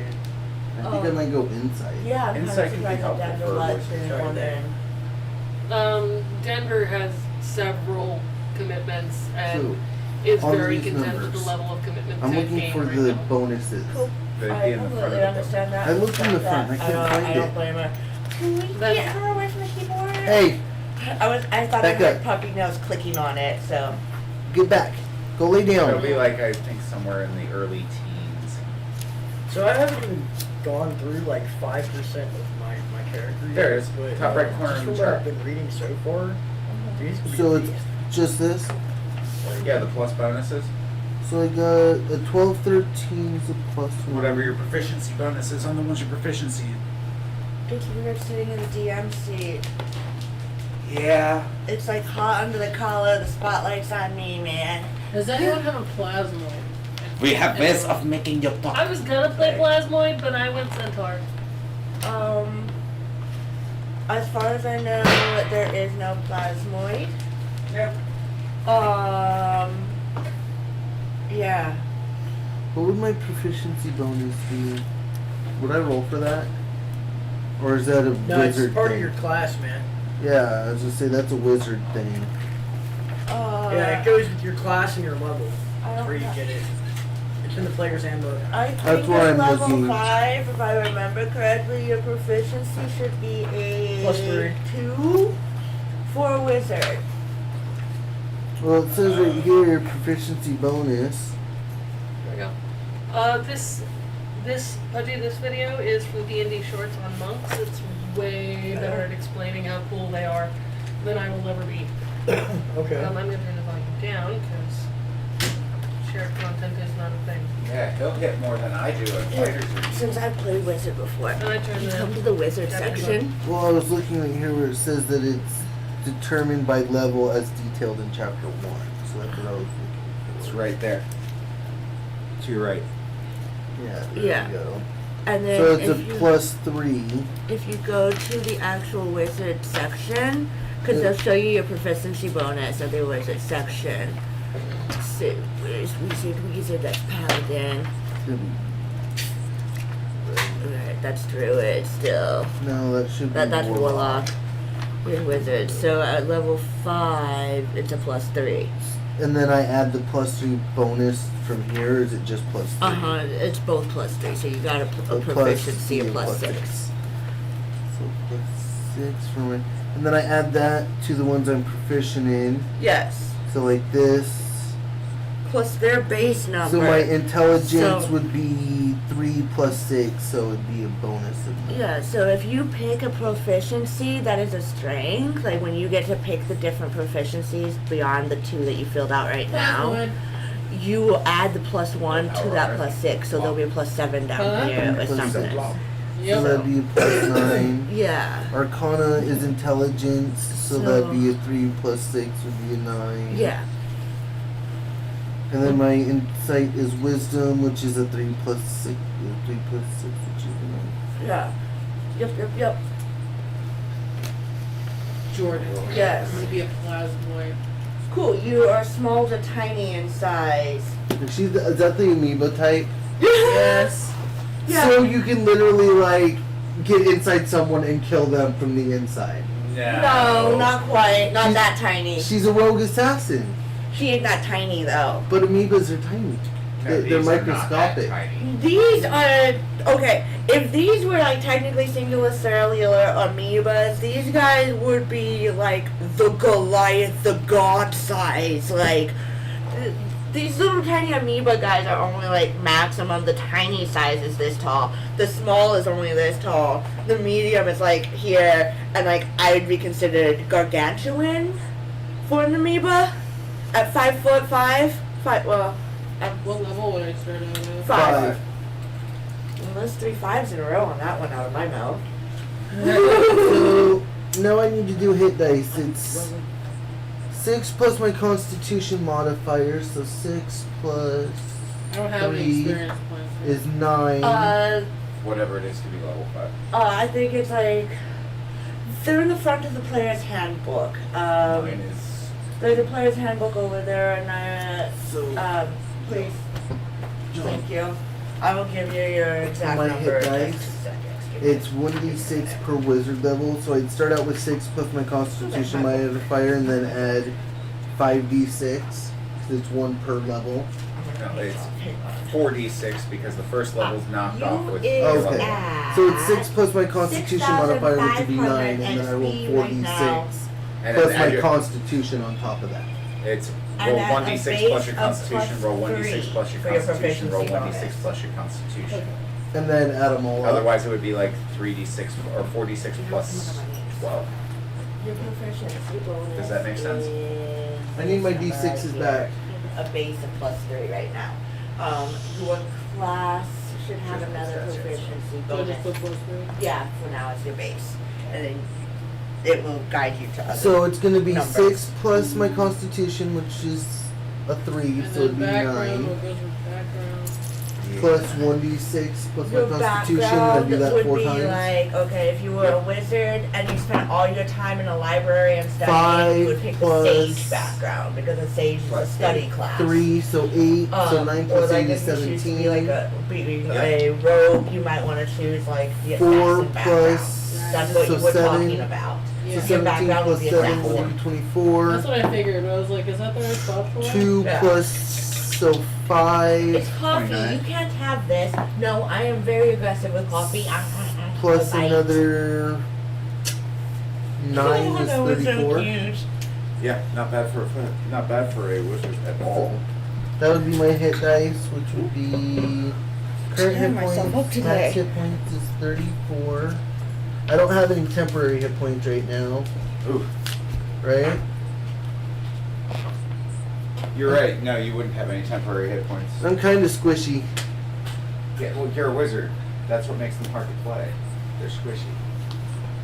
I think I might go insight. Yeah, I'm Insight kind can of be surprised helpful that Denver for was Witchwood. in one there. Denver has several commitments and So, is on very these content with numbers, the level of commitment I'm to looking game for right the now. bonuses. Cool. They'd I be in the front of completely the book. understand that. I looked in the front, I can't find I it. don't blame her. Can we That's- get her away from the keyboard? Hey, I thought Back I heard up. puppy nails clicking on it, so. get back. Go lay It'll down. be like, I think, somewhere in the early teens. So I haven't even gone through like 5% of my character yet. There it is. But, Top right corner just of the from what chart. I've been reading so far, these could be So it's beast. just this. Yeah, the plus bonuses. So I got a 12, 13 is a plus 1. Whatever your proficiency bonus is on the ones your proficiency. It's weird sitting in the DM seat. Yeah. It's like hot under the collar, the spotlight's on me, man. Does anyone have a Plasmoid? We have ways of making you talk. I was gonna play Plasmoid, but I went Centaur. As far as I know, there is no plasmoid. Yep. Yeah. What would my proficiency bonus be? Would I roll for that? Or is that a No, it's wizard part thing? of your class, man. Yeah, I was gonna say that's a wizard thing. Yeah, it goes with your class and your level. I That's don't where you know. get it. It's in the player's handbook. I think That's where at I'm level looking. 5, if I remember correctly, your proficiency should be a +3. 2 for a wizard. Well, it says right here your proficiency bonus. There we go. This video is from D&D Shorts on monks. It's way better at explaining how cool they are than I will ever be. Okay. I'm gonna turn the volume down because shared content is not a thing. Yeah, he'll hit more than I do at fighters. Since I've played wizard before, And I turn you the come to the wizard That'd be section. Well, I was looking right here where it says that it's determined by level as detailed in chapter 1. So that's what I was looking It's for. right there. To your right. Yeah, there Yeah. we go. And then So it's if a you, +3. if you go to the actual wizard section, Because they'll show you your proficiency bonus of the wizard section. So, where's wizard? That's paladin. Alright, that's druid still. No, that should be That's warlock. You're wizard. So at level 5, it's a +3. And then I add the +3 bonus from here. Or is it just +3? It's both +3. So you got a proficiency of +6. So +6 for my, and then I add that to the ones I'm proficient in. Yes. So like this. Plus their base number. So my intelligence So- would be 3 + 6, so it'd be a bonus of Yeah, so if you pick a proficiency that is a strength, like when you get to pick the different proficiencies beyond the 2 that you filled out right now, Good. you will add the +1 to that +6, so there'll be a +7 down here or Plus something. So Yep. that'd be a +9. Yeah. Arcana is intelligence, so that'd be a 3 + 6 would be a 9. Yeah. And then my insight is wisdom, which is a 3 + 6, which is a 9. Yeah. Yep. Jourdan. Yes. I'm gonna be a plasmoid. Cool, you are small to tiny in size. Is that the amoeba type? Yes. Yeah. So you can literally like get inside someone and kill them from the inside. No, not quite. Not She's- that tiny. She's a rogue assassin, She ain't that tiny though. but amoebas are tiny. No, They're these are not that microscopic. tiny. These are okay. If these were like technically singular cellular amoebas, these guys would be like the Goliath, the god size. Like these little tiny amoeba guys are only like maximum. The tiny size is this tall. The small is only this tall. The medium is like here, and like I would be considered gargantuan for an amoeba at 5'5". Well. What level would I start out at? 5. Well, there's 3 5s in a row on that one out of my mouth. So now I need to do hit dice. It's 6 plus my Constitution modifier, so 6 plus I don't have any 3 experience points. is 9. Whatever it is to be level 5. I think it's like they're in the front of the player's handbook. Mine is. There's a player's handbook over there, and So please, thank you. I will give you your exact my number hit in dice, just a second. it's 1d6 per wizard level, so I'd start out with 6 plus my Constitution modifier, and then add 5d6. So it's 1 per level. No, it's 4d6 because the first level's knocked off with. is Okay. at So it's 6 plus my Constitution modifier, which would be 9, and then I roll XP right now. 4d6 And plus then my add your- Constitution on top of that. It's And roll at a 1d6 base plus your of Constitution, roll 1d6 +3 plus your for your Constitution, roll proficiency 1d6 bonus. plus your Constitution. And then add them all up. Otherwise, it would be like 3d6 or 4d6 plus 12. Your proficiency bonus. Does that make sense? is- I need my d6s back. A base of +3 right now. Your class should have another proficiency So I bonus. just put plus 3? Yeah, for now it's your base, and then it will guide you to other. So it's going to be numbers. 6 plus my Constitution, which is a 3, And so it'd be then background, 9. what goes with background? Plus 1d6 plus Your my Constitution, and I do that background 4 would be times. like, okay, if you were a wizard and you spent all your time in a library and studying, 5 you would pick the plus sage background because a sage is a plus study class. 3, so 8, so 9 or plus like 8 is if you choose to be 17. like a rogue, you might want to choose like the 4 assassin background. plus, That's what so you were 7, talking about. Yeah. so Your 17 background would plus be 7 assassin. would be 24. That's what I figured, but I was like, is that the right spot for it? 2 Yeah. plus, so 5 It's coffee. 29. You can't have this. No, I am very aggressive with coffee. plus Bite. another 9 is that was so 34. cute. Yeah, not bad for a wizard at all. That would be my hit dice, which would be current Tearing hit myself up points. today. Max hit points is 34. I don't have any temporary hit points right now, Ooh, right? you're right. No, you wouldn't have any temporary hit points. I'm kind of squishy. Yeah, well, you're a wizard. That's what makes them hard to play. They're squishy.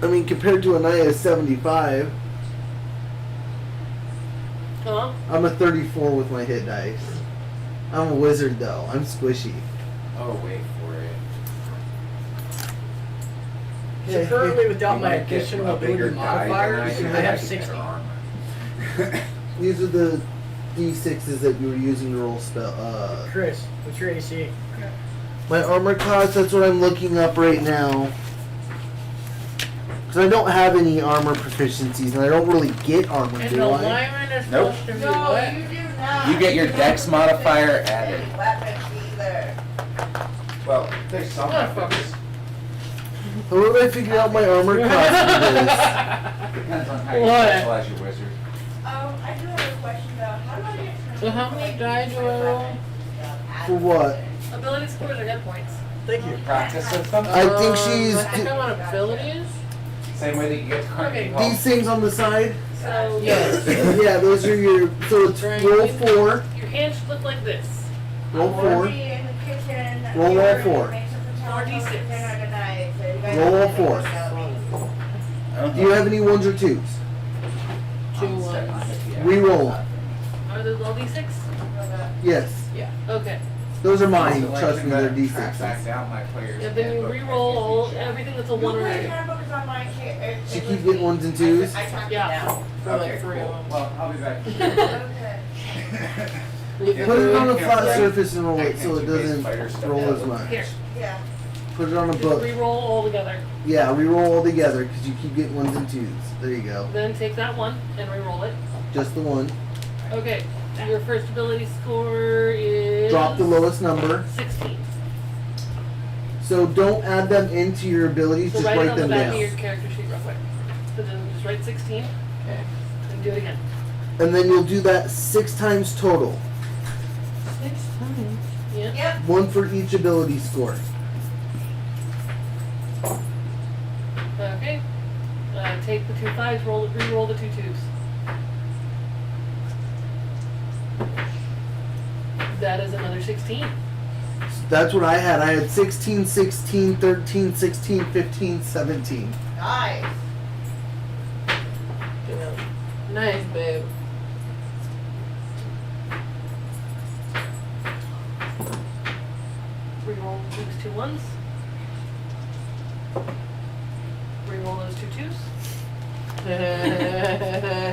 I mean, compared to Anaya's 75, Huh? I'm a 34 with my hit dice. I'm a wizard though. I'm squishy. Oh, wait for it. So Yeah, currently, without You my might get additional a bigger ability die than modifiers, do, I and have could 60. get armor. These are the D6s that you were using to roll spell. Chris, what's your AC? My armor class, that's what I'm looking up right now. Because I don't have any armor proficiencies, and I don't really get armor, And do the I? lineman is Nope. supposed to be No, what? you do not. You get your don't dex have modifier proficiency added. in weapons either. Well, there's some weapons. How would I figure out my armor class Depends on how you What? specialize your wizard. I do have a question though. How do I get So how many die do I roll? for this? For what? Ability scores are hit points. Thank you. Practice system? I think she's I think I'm on abilities. Same way that you get to current Okay. health. These things on the side? So Yes. Yeah, those are your. So it's roll 4. your hand should look like this. Roll 4. in the kitchen. Roll all 4. Four D6. Roll all 4. Do you have any 1s or 2s? 2 ones. Re-roll. Are those all D6? Yes. Okay. Those are mine. Also, like, Trust me, you they're better track D6s. back down my player's Yeah, then you handbook. re-roll all everything that's a 1 or a 2. She keep getting 1s and 2s? Yeah. For like Okay, 3 cool. of them. Well, I'll be back. Leave Put it on a Yeah. flat surface and roll I it so it can't do base doesn't fighter stuff. roll as much. Here, Yeah. Put it on a just book. re-roll all together. Yeah, re-roll all together because you keep getting 1s and 2s. There you go. Then take that one and re-roll it. Just the one. Okay. Your first ability score is Drop the lowest number. 16. So don't add them into your abilities, So just write it write on the them back down. of your character sheet real quick. So then just write 16 Okay. and do it again. And then you'll do that 6 times total. 6 times. Yeah. Yep. 1 for each ability score. Okay. Take the 2 5s, re-roll the 2 2s. That is another 16. That's what I had. I had 16, 16, 13, 16, 15, 17. Nice. Nice, babe. Re-roll these 2 1s. Re-roll those 2 2s.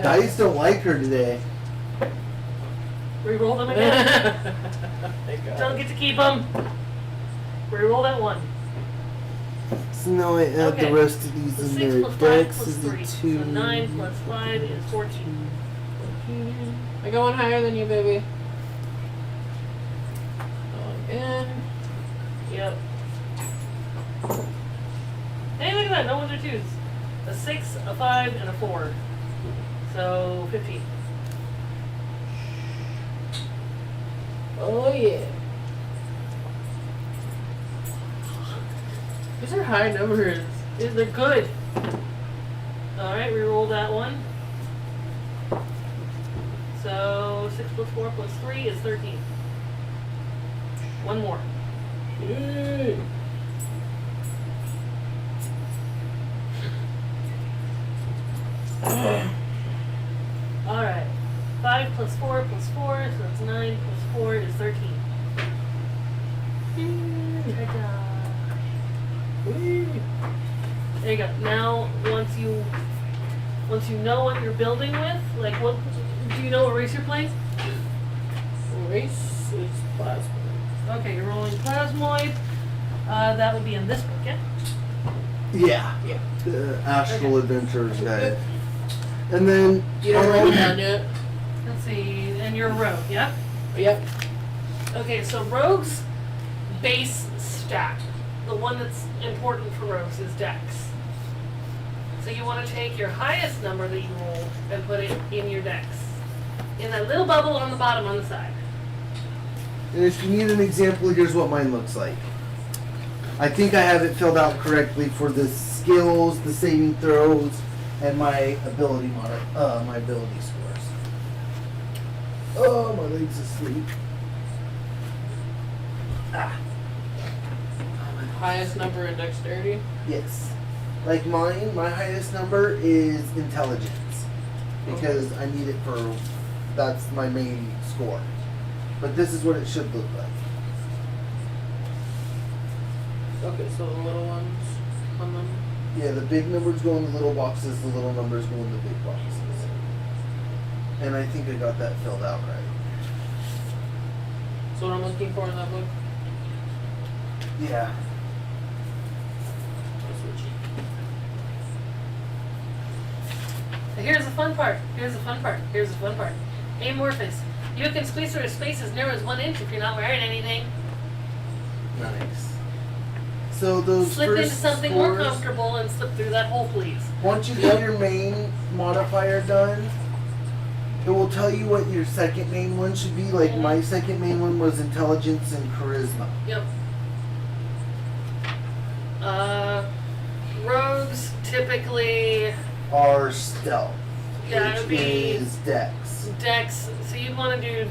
Dice don't like her today. Re-roll them again. Thank God. Don't get to keep them. Re-roll that 1. So now I add Okay. the rest of these So in 6 there. plus 5 Dex plus is 3. a So 2. 9 plus 5 is 14. I go one higher than you, baby. Go again. Yep. Hey, look at that. No 1s or 2s. A 6, a 5, and a 4. So 15. Oh yeah. These are high numbers. They're good. Alright, re-roll that one. So 6 plus 4 plus 3 is 13. One more. Yay. Alright. 5 plus 4 plus 4, so that's 9 plus 4 is 13. Ta-da. There you go. Now, once you know what you're building with, like what, do you know what race you're playing? Race is plasma. Okay, you're rolling Plasmoid. That would be in this book, yeah? Yeah. Yeah. The Astral Adventures guide. And then You don't roll it down yet? Let's see, and you're a rogue, yeah? Yep. Okay, so rogues base stat. The one that's important for rogues is dex. So you want to take your highest number that you roll and put it in your dex. In that little bubble on the bottom on the side. And if you need an example, here's what mine looks like. I think I have it filled out correctly for the skills, the saving throws, and my ability my ability scores. Oh, my leg's asleep. Highest number in dexterity. Yes. Like mine, my highest number is intelligence. Because I need it for, that's my main score. But this is what it should look like. Okay, so the little ones on them. Yeah, the big numbers go in the little boxes, the little numbers go in the big boxes. And I think I got that filled out right. So what I'm looking for in that book. Yeah. Here's the fun part. Amorphous. You can squeeze through a space as narrow as 1 inch if you're not wearing anything. Nice. So those Slip first into something more scores, comfortable and slip through that hole, please. once you get your main modifier done, it will tell you what your second main one should be. Like my second main one was intelligence and charisma. Yep. Rogues typically Are stealth, gotta which be is dex. dex. So you'd want to do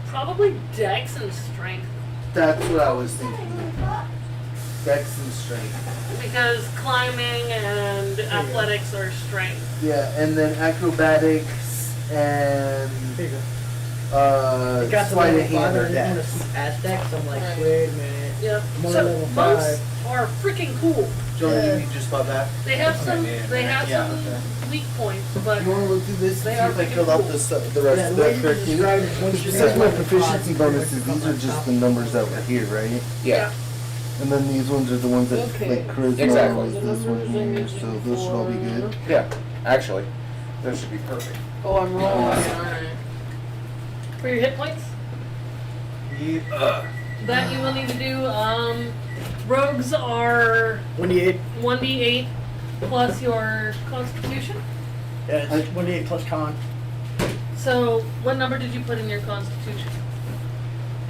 probably dex and strength That's what I was thinking. Dex and strength. because climbing and athletics are strength. Yeah, and then acrobatics and There you go. sleight Got of the level hand 5 or and I want to dex. see Aztecs. I'm like, Right. wait a minute. Yep. I'm on So level most 5. are freaking cool. Johnny, you just bought that. They have some. Okay, They have yeah, some okay. weak points, but You want to look through this and They see are if I freaking filled out cool. the rest Yeah, of the way that you correctly? described it, once you It get says my level 5, proficiency you bonuses. can These are come just up the numbers that were here, right? Yeah. And then these ones are the ones that Okay. like charisma Exactly. was this one here, so those should all be good. Yeah. Actually, those should be perfect. Oh, I'm rolling. Alright. for your hit points, that you will need to do. Rogues are 1d8. 1d8 plus your Constitution. Yeah, it's 1d8 plus con. So, what number did you put in your Constitution?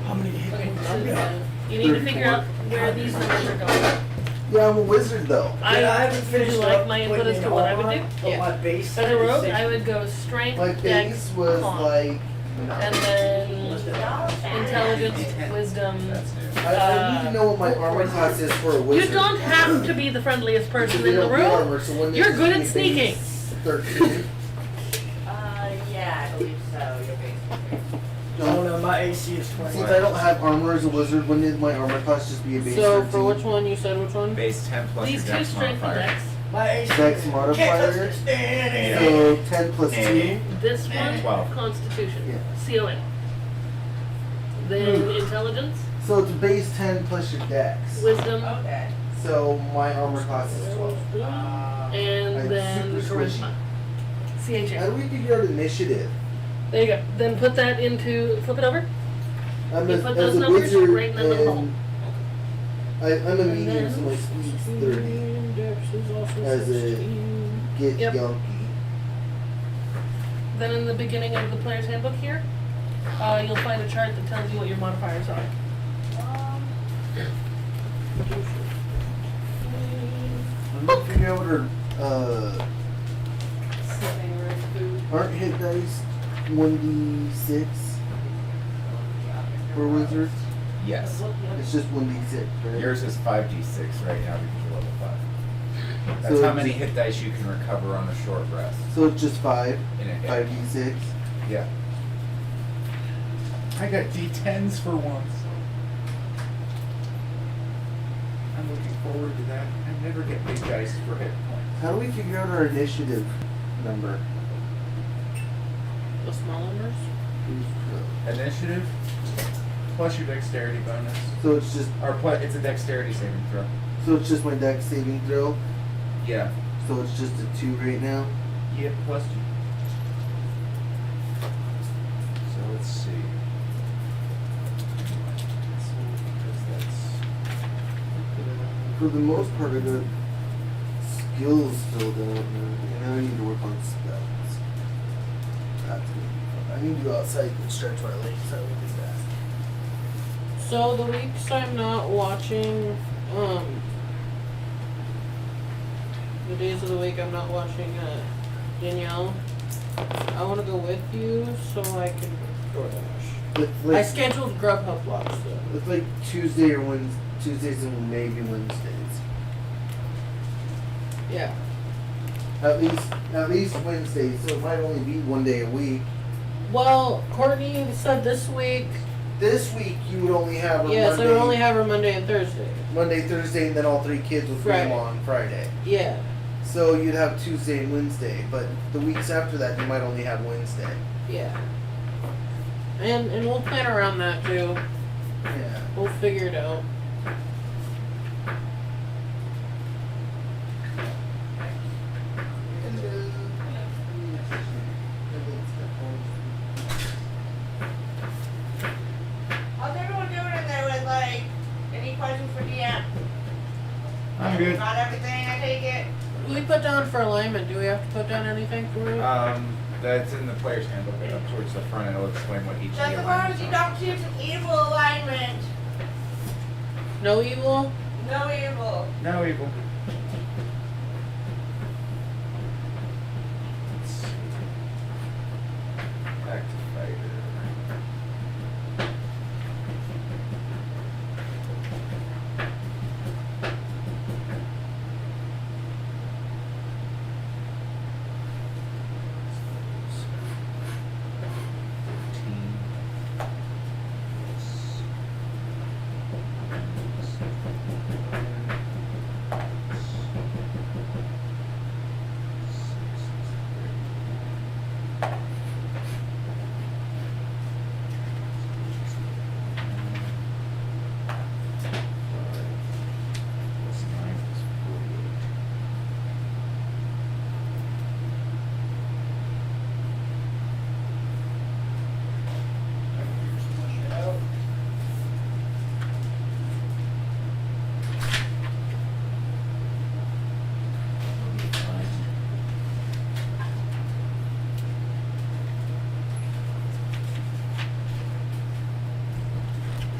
How many hit Okay, points? so I've got? you need to figure out where these numbers are going. Yeah, I'm a wizard though. Yeah, I haven't Would finished you like up my input putting as in to what I would all do? mine, but my base As set a is rogue, 60. I would go Strength, My Dex, base was Con, like. and then Intelligence, Wisdom. I need to know what my armor class is for a You wizard. don't have to be the friendliest person They in the don't get room. armor, so when they You're just good give at me sneaking. base 13. Yeah, I believe so. You're basically. Oh no, my AC is 20. Since I don't have armor as a wizard, wouldn't my armor class just be a base So 13? for which one you said which one? Base 10 plus These your two dex Strength and modifier. Dex. My AC Dex can't modifier. touch this. So 10 plus 2. This one, 12. Constitution. Yeah. CON. Then Intelligence, So it's base 10 plus your dex. Wisdom, Okay. So my armor class is 12. and I'm then super squishy. Charisma. How CHA. do we figure out initiative? There you go. Then put that into, flip it over. I'm You a, put as those a numbers wizard, right in that little hole. and I'm a medium, so my speed's 30. As a get Yep. yonky. Then in the beginning of the player's handbook here, you'll find a chart that tells you what your modifiers are. I'm gonna figure out what our, aren't hit dice 1d6 for wizards? Yes. It's just 1d6, right? Yours is 5d6 right now because you're level 5. That's So how it's many just- hit dice you can recover on a short rest. So it's just 5, In a hit. 5d6. Yeah. I got d10s for once. I'm looking forward to that. I never get big dice for hit points. How do we figure out our initiative number? The small numbers? Initiative plus your dexterity bonus. So it's just It's a dexterity saving throw. my dex saving throw. Yeah. So it's just a 2 right now. Yep, plus 2. So let's see. For the most part, I got skills filled out, and now I need to work on spells. That's gonna be fun. I need to go outside and stretch my legs. I will do that. So the weeks I'm not watching, the days of the week I'm not watching Danielle, I want to go with you so I can DoorDash. It's I like, scheduled Grubhub blocks though. it's like Tuesday or Wednesday, Tuesdays and maybe Wednesdays. Yeah. At least Wednesdays. So it might only be one day a week. Well, Courtney said this week, This week you would only have her yes, I Monday, would only have her Monday and Thursday. Monday, Thursday, and then all 3 kids would free them Friday. on Friday. Yeah. So you'd have Tuesday and Wednesday, but the weeks after that you might only have Wednesday. Yeah. And we'll plan around that too. Yeah. We'll figure it out. How's everyone doing in there with like any questions for DM? I'm good. Got everything, I take it. We put down for alignment. Do we have to put down anything for it? That's in the player's handbook. Up towards the front, it'll explain what each of Just the as long as you alignments don't choose an evil alignment. No evil? No evil. are. No evil. Let's see. Back to fighter.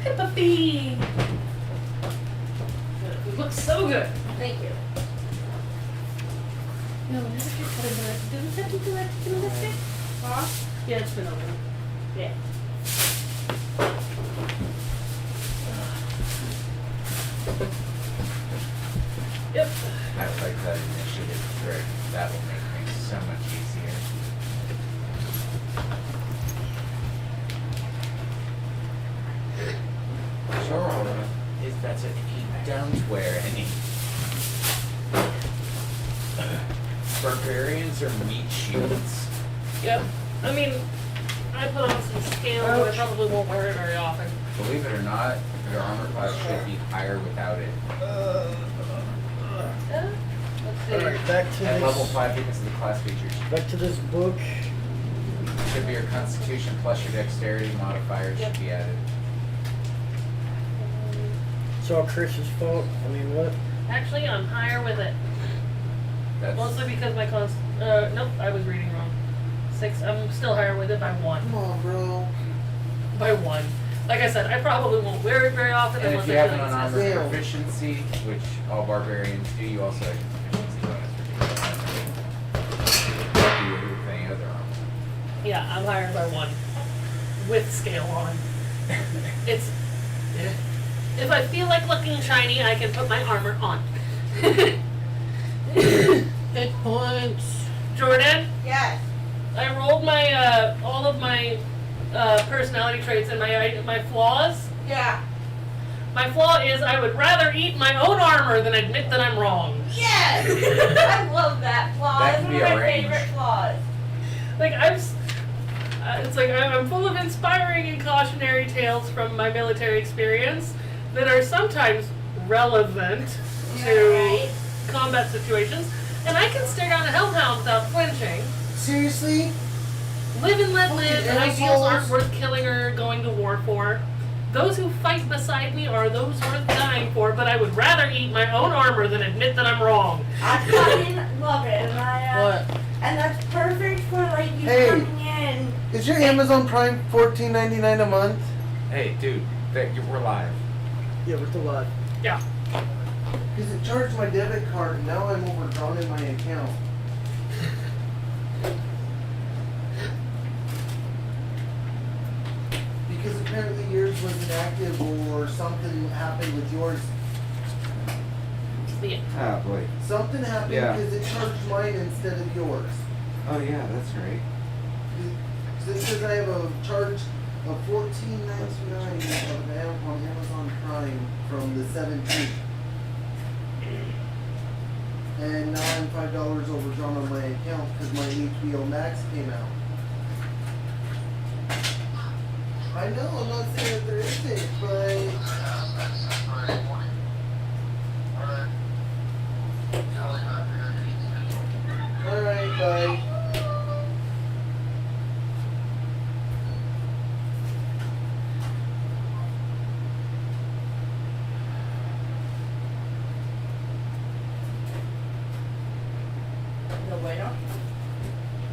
Hey, puppy! It looks so good. Thank you. No, never get cut into that. Didn't that do that to the next day? Huh? Yeah, it's been open. Yeah. Yep. I like that initiative trick. That will make things so much easier. Jourdan is better if you don't wear any. Barbarians are meat shields. Yep. I mean, I put on some scales, but I probably won't wear it very often. Believe it or not, your armor class should be higher without it. Let's see. Alright, back to At this. level 5 because of the class features. Back to this book. Should be your constitution plus your dexterity modifier Yep. should be added. It's all Chris's fault. I mean, what? Actually, I'm higher with it. That's Mostly because my nope, I was reading wrong. 6, I'm still higher with it by 1. Come on, bro. By 1. Like I said, I probably won't wear it very often and unless if you I have feel an like it's unarmored Damn. proficiency, which all barbarians do, you also have a proficiency bonus for you with any other armor. Yeah, I'm higher by 1. With scale on. It's if I feel like looking shiny, I can put my armor on. Hit points. Jourdan, Yes. I rolled my all of my personality traits and my flaws. Yeah. My flaw is I would rather eat my own armor than admit that I'm wrong. Yes! I love that flaw. That That's can one be of my arranged. favorite flaws. Like it's like I'm full of inspiring and cautionary tales from my military experience that are sometimes relevant to Right. combat situations, and I can stare down a hellhound without flinching. Seriously? Live and let live. Fucking Ideals assholes. aren't worth killing or going to war for. Those who fight beside me are those worth dying for, but I would rather eat my own armor than admit that I'm wrong. I fucking love it. And What? and that's perfect for like you Hey. coming in. Is your Amazon Prime $14.99 a month? Hey, dude, we're live. Yeah, we're still live. Yeah. Because it charged my debit card and now I'm overdrawn in my account. Because apparently yours wasn't active or something happened with yours. Yeah. Oh boy. Something happened Yeah. because it charged mine instead of yours. Oh yeah, that's right. So it says I have a charge of $14.99 on Amazon Prime from the 17th. And now I'm $5 overdrawn on my account because my HBO Max came out. I know, I'm not saying that there isn't, but alright, bye. No bueno.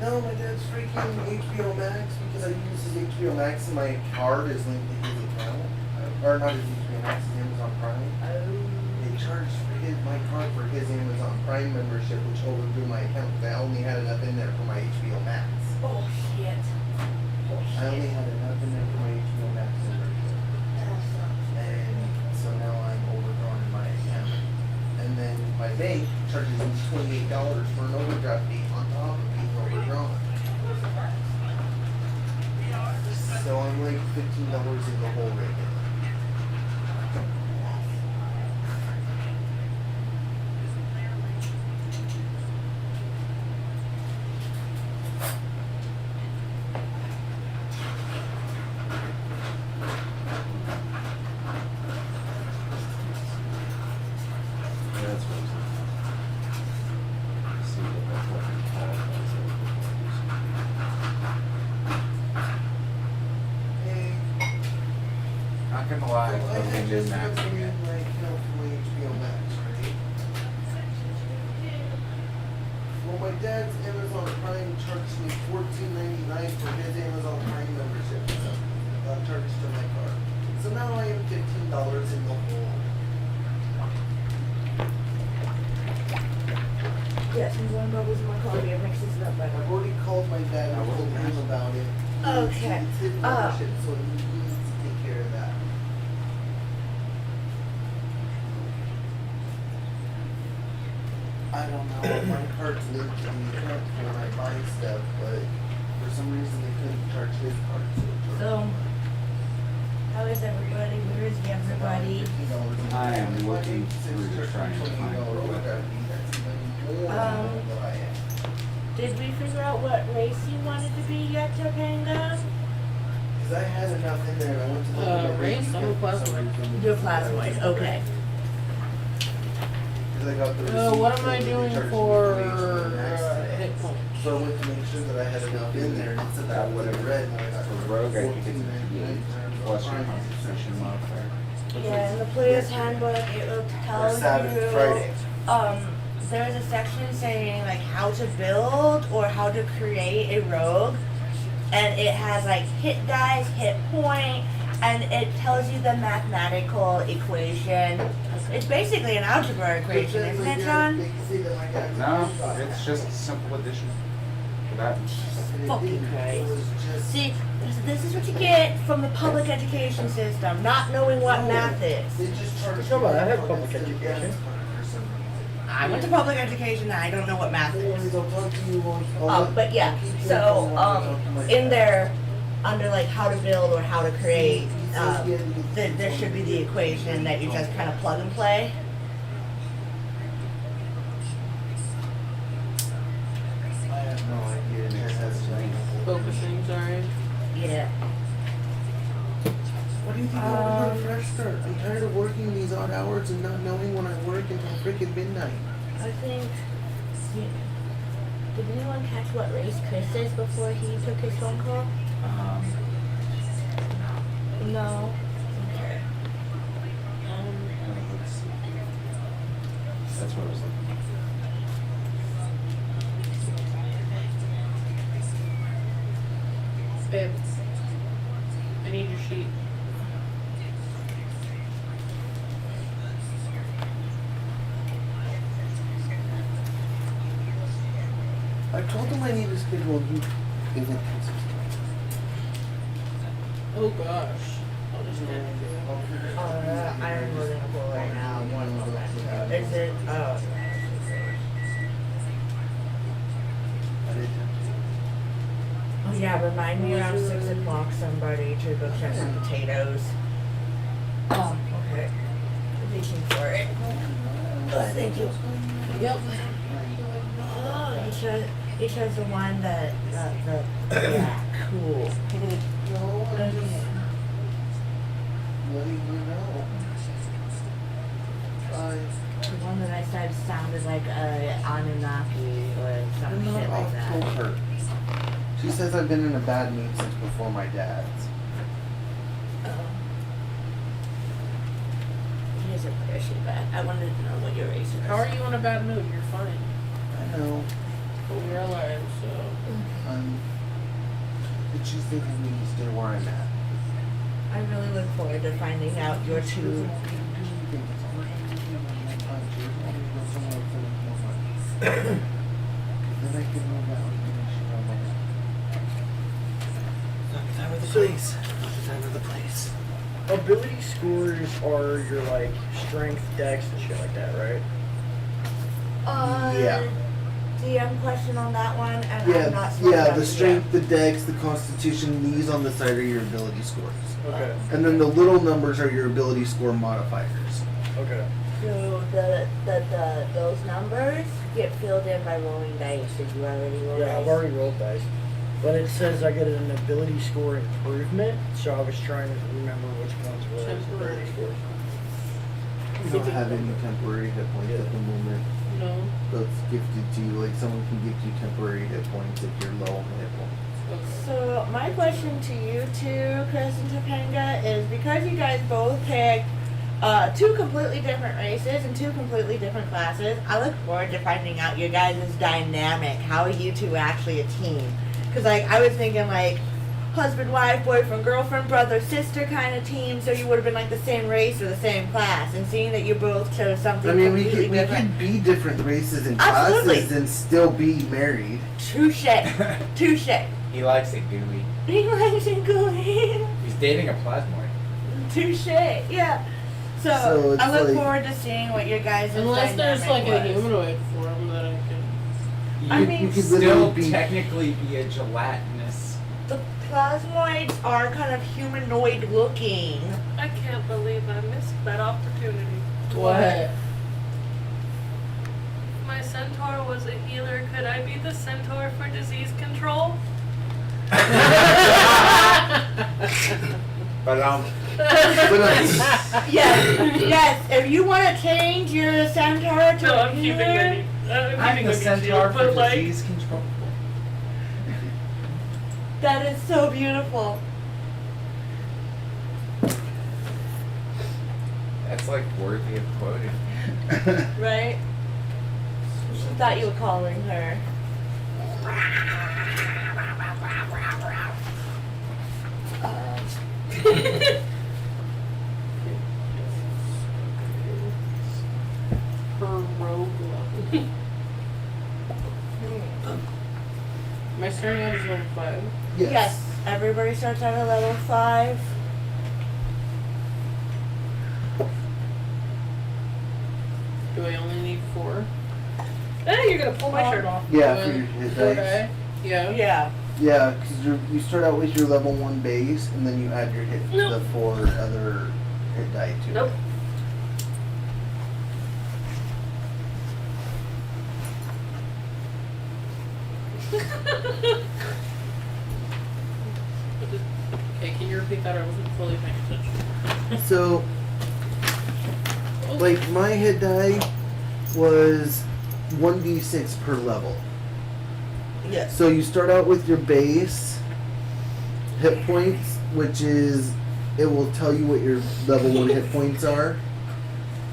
No, my dad's freaking HBO Max because I use his HBO Max and my card is linked to his account. Or not his HBO Max, his Amazon Prime. They charged my card for his Amazon Prime membership, which overdrew my account because I only had enough in there for my HBO Max. Oh shit. I only had enough in there for my HBO Max membership. And so now I'm overdrawn in my account. And then my bank charges me $28 for an overdraft fee on top of being overdrawn. So I'm like $15 in the hole right now. That's what it's like. See what that's what we call it. Hey, Not gonna lie, I looking had in just that put in again. my account for my HBO Max, right? Well, my dad's Amazon Prime charged me $14.99 for his Amazon Prime membership. So got charged to my card. So now I am $15 in the hole. Yes, I'm going bubbles in my coffee. It mixes it up I've better. already called my dad and told him about it. Okay. It's his membership, so he needs to take care of that. I don't know if my card's linked to the account when I buy stuff, but for some reason they couldn't charge his card, so it charged So, mine. how is everybody? Where is everybody? $15 I am My looking bank says through charge trying to me find $28 what- overdraft fee. That's even more than what I am. Did we figure out what race you wanted to be yet, Topanga? Because I had enough in there and I went to look at my Race? bank I'm a account for some plasmoid. reason. You're plasmoid, okay. Because I got the receipt What am I saying they doing charged me for my HBO Max today. hit points? So I went to make sure that I had enough in there, and it said that whatever red, and I got For Rogue, I think it's $14.99 plus your concentration modifier. Yeah, in the player's handbook, it will tell Or Saturday, you, Friday. there's a section saying like how to build or how to create a rogue, and it has like hit dice, hit point, and it tells you the mathematical equation. It's basically an algebra equation, isn't it, John? No, it's just simple addition. For that. Fucking Christ. See, this is what you get from the public education system, not knowing what math is. They just charged No, me but I had my public card instead of education. gas card for some reason. I went to public education and I don't know what math No worries, is. I'll talk to you on. But yeah, I'll keep you so informed when I talk to my in dad. there, under like how to build or how to create, there should be the equation that you just kind of plug and play. I have no idea. It just has to be. Focusing, sorry. Yeah. What do you think I want a fresh start? I'm tired of working these odd hours and not knowing when I work until freaking midnight. I think. Did anyone catch what race Chris is before he took his phone call? No. Okay. Let's see. That's what I was looking at. Babe, I need your sheet. I told him I need a schedule. He isn't consistent. Oh gosh. I'll just get it. I'm loading a pool right now. One moment. Is it? Oh. I did. Oh yeah, remind me around 6 o'clock somebody to go check some potatoes. Oh, okay. Reaching for it. Thank you. Yep. It shows the one that yeah, cool. No, I'm just Okay. letting you know. The one that I said sounded like a Anunnaki or some I'm not shit like off that. kilter. She says I've been in a bad mood since before my dad's. Oh. He isn't actually bad. I wanted to know what your race is. How are you in a bad mood? You're fine. I know. But we're alive, so. But she's thinking me to stay where I'm at. I really look forward to finding out your two. Then I can move out and she know my Not the time of the place. Not the time of the place. Ability scores are your like strength, dex, and shit like that, right? Yeah. DM question on that one, and I'm not Yeah, smart yeah, enough the to strength, the dex, the constitution, these on the side are your ability scores. Okay. And then the little numbers are your ability score modifiers. Okay. So those numbers get filled in by rolling dice. Did you already roll Yeah, dice? I've already rolled dice. But it says I get an ability score improvement, so I was trying to remember which ones were Temporary. ability scores. You don't have any temporary hit points at the moment. No. That's gifted to you. Like someone can gift you temporary hit points if you're low on hit points. Okay. So my question to you two, Chris and Topanga, is because you guys both picked two completely different races and two completely different classes, I look forward to finding out your guys' dynamic. How are you two actually a team? Because like I was thinking like husband, wife, boyfriend, girlfriend, brother, sister kind of team, so you would have been like the same race or the same class. And seeing that you both chose something I mean, we completely could different. be different races and Absolutely. classes and still be married. Touche. Touche. He likes it gooey. He likes it gooey. He's dating a plasmoid. Touche. Yeah. So So it's I look like- forward to seeing what your guys' Unless there's dynamic like a was. humanoid form that I can. I You mean- you could still literally be. technically be a gelatinous. The plasmoids are kind of humanoid looking. I can't believe I missed that opportunity. What? My centaur was a healer. Could I be the centaur for disease control? But Yes, yes. If you want to change your centaur to No, a I'm keeping healer, it. I'm I'm keeping the it centaur for but like, disease control. that is so beautiful. That's like worthy of quoting. Right? She thought you were calling her. Her rogue level. Am I starting out as level 5? Yes. Everybody starts out at level 5. Do I only need 4? you're gonna pull my shirt off. Yeah, Do for I- your hit do dice. I? Yeah. Yeah. Yeah, because you start out with your level 1 base, and then you add your hit Nope. the 4 other hit die to Nope. it. Okay, can you repeat that? I wasn't fully paying attention. So, like my hit die was 1d6 per level. Yes. So you start out with your base hit points, which is it will tell you what your level 1 hit points are.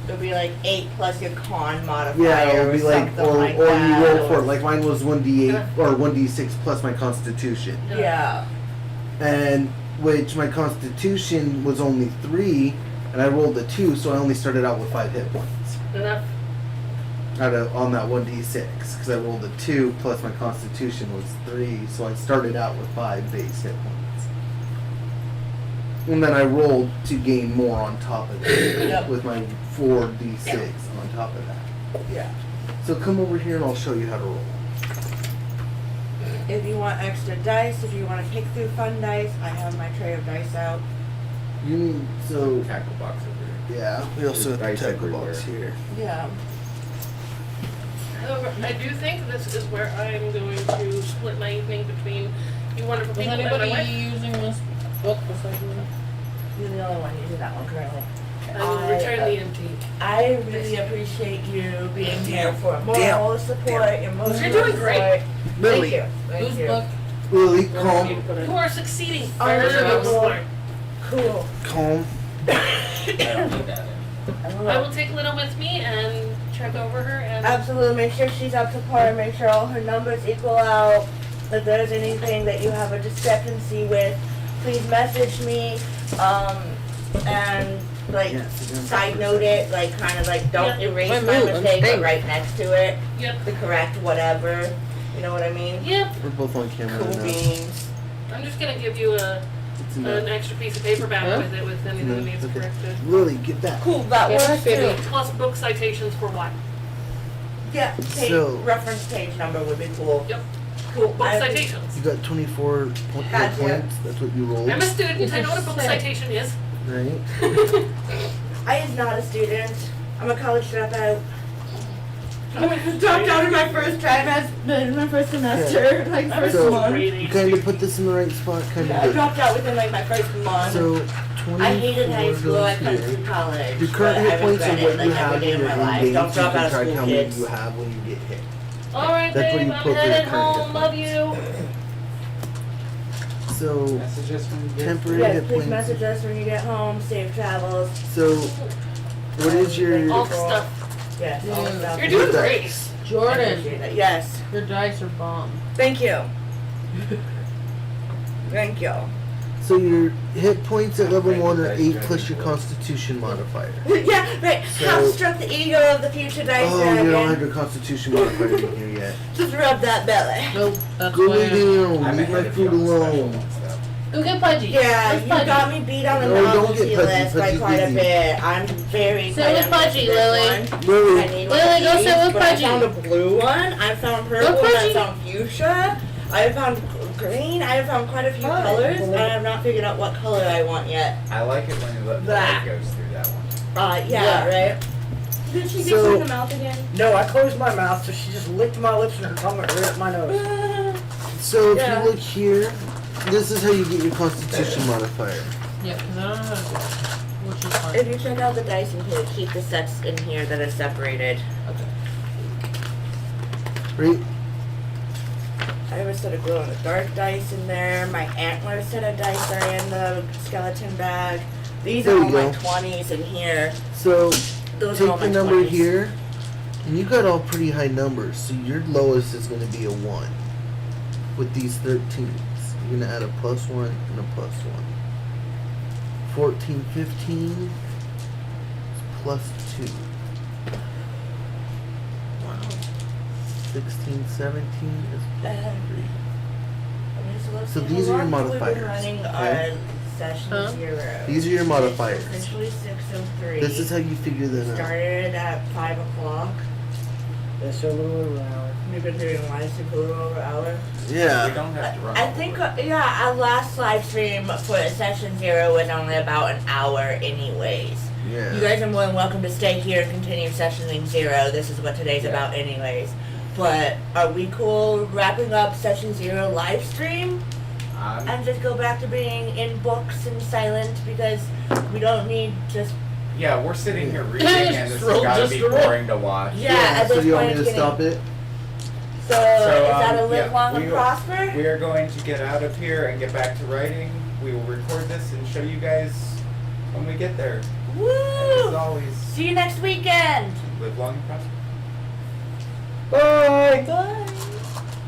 It'll be like 8 plus your con modifier Yeah, it'll or be like something or like or that. you roll for it. Like mine was 1d8 or 1d6 plus my constitution. Yeah. And which my constitution was only 3 and I rolled a 2, so I only started out with 5 hit points. Enough. On that 1d6 because I rolled a 2 plus my constitution was 3, so I started out with 5 base hit points. And then I rolled to gain more on top of it Yep. with my 4d6 on top of that. Yeah. So come over here and I'll show you how to roll. If you want extra dice, if you want to pick through fun dice, I have my tray of dice out. You need so Tackle box over yeah. We also There's have the dice tackle box everywhere. here. Yeah. However, I do think this is where I'm going to split my evening between you wonderful Is people and my anybody wife. using this book besides me? You're the only one using that one currently. I will return the antique. I really appreciate you being here for moral support, emotional You're doing great. support. Lily. Thank you. Thank Whose you. book? Lily, Where calm, do you put it? You are succeeding. Oh, Very no. smart. Cool. calm. I don't need that in. I will take Lidda with me and check over her and Absolutely. Make sure she's up to par. Make sure all her numbers equal out. If there's anything that you have a discrepancy with, please message me. And like side note it, like kind of like don't Yeah. erase My my move, I'm mistake, but staying. right next to it, Yep. the correct whatever. You know what I mean? Yep. We're both on camera Cool now. beans. I'm just gonna give you It's an enough. extra piece of paper back Huh? with it with anything that needs Okay. corrected. Lily, get back. Cool. That Yeah, works Phoebe. too. Plus book citations for what? Yeah. Page, So- reference page number would be cool. Yep. Cool. Book citations. You got 24 Gotcha. points. That's what you rolled, I'm a student. I know what a book citation is. right? I is not a student. I'm a college dropout. I dropped out in my first trimester, in my first semester, like I was first So- month. grade You eight kind of student. put this in the right spot, kind Yeah, I of good. dropped out within like my first month. So 24 I hated high school. I couldn't goes here. do college. Your current but I hit points regret are it, what like, you every have day in of your my game life. games. Don't You drop out can of track school, how many kids. you have when you get hit. All right, That's what babe. you I'm put for your headed current home. hit Love you. So Messages from you. temporary Yes, hit please points. message us when you get home. Safe travels. So what is your All the stuff. Yes, all Yeah. stuff. You're doing Lidda. great. I Jordan, appreciate it. Yes. your dice are bomb. Thank you. Thank you. so your hit points at level Right, 1 are dice 8 dragon plus your force. Constitution modifier. Yeah, right. So- How struck the ego of the future dice Oh, you don't have dragon. your Constitution modifier in here yet. Just rub that belly. Nope, that's Go why lay I'm... down. I'm Leave my ahead of you food on the special alone. ones, though. Go get Pudgy. Yeah, Where's you Pudgy? got me beat on the No, don't novelty get Pudgy. list by Pudgy's quite a busy. bit. I'm very Sit quite with impressed Pudgy, with Lily. this one. I Lily, need one Lily, of go these, sit with but I Pudgy. found a blue one. I found purple. Go I Pudgy. found fuchsia. I found green. I have found quite a few Hi. colors. And I have not figured out what color I want yet. I like it when you let the Blah. light goes through that one. Yeah, right. Did she get So- you in the mouth again? No, I closed my mouth, so she just licked my lips and her tongue went right up my nose. so if Yeah. you look here, this is how you get your Constitution modifier. Yeah, because I don't know how to do it. Which is fine. If you check out the dice in here, keep the sets in here that are separated. Right? I have a set of glow in the dark dice in there. My antler set of dice are in the skeleton bag. These There are you all my go. 20s in here. So Those are all take my the number 20s. here, and you got all pretty high numbers. So your lowest is going to be a 1 with these 13s. You're going to add a +1 and a +1. 14, 15 is +2. Wow. 16, 17 is +3. I'm just looking. So these How are your long have we been modifiers, running okay? our session Huh? 0. These are your modifiers. Essentially 6:03. This is how you figure them out. Started at 5 o'clock. That's a little over an hour. We've been doing live stream for a little over an hour. We Yeah. don't have to run. I think, yeah, our last live stream for session 0 was only about an hour anyways. Yeah. You guys are more than welcome to stay here and continue sessioning 0. This is what today's Yeah. about anyways. But are we cool wrapping up session 0 live stream and just go back to being in books and silent because we don't need just, Yeah, we're sitting here reading, and this has Roll got to just be a roll. boring to watch. yeah, at So this do you want point me to it's stop getting, it? so is that a yeah, live long and we prosper? We are going to get out of here and get back to writing. We will record this and show you guys when we get there. As Woo! always, See you next weekend! live long and prosper. Bye! Bye!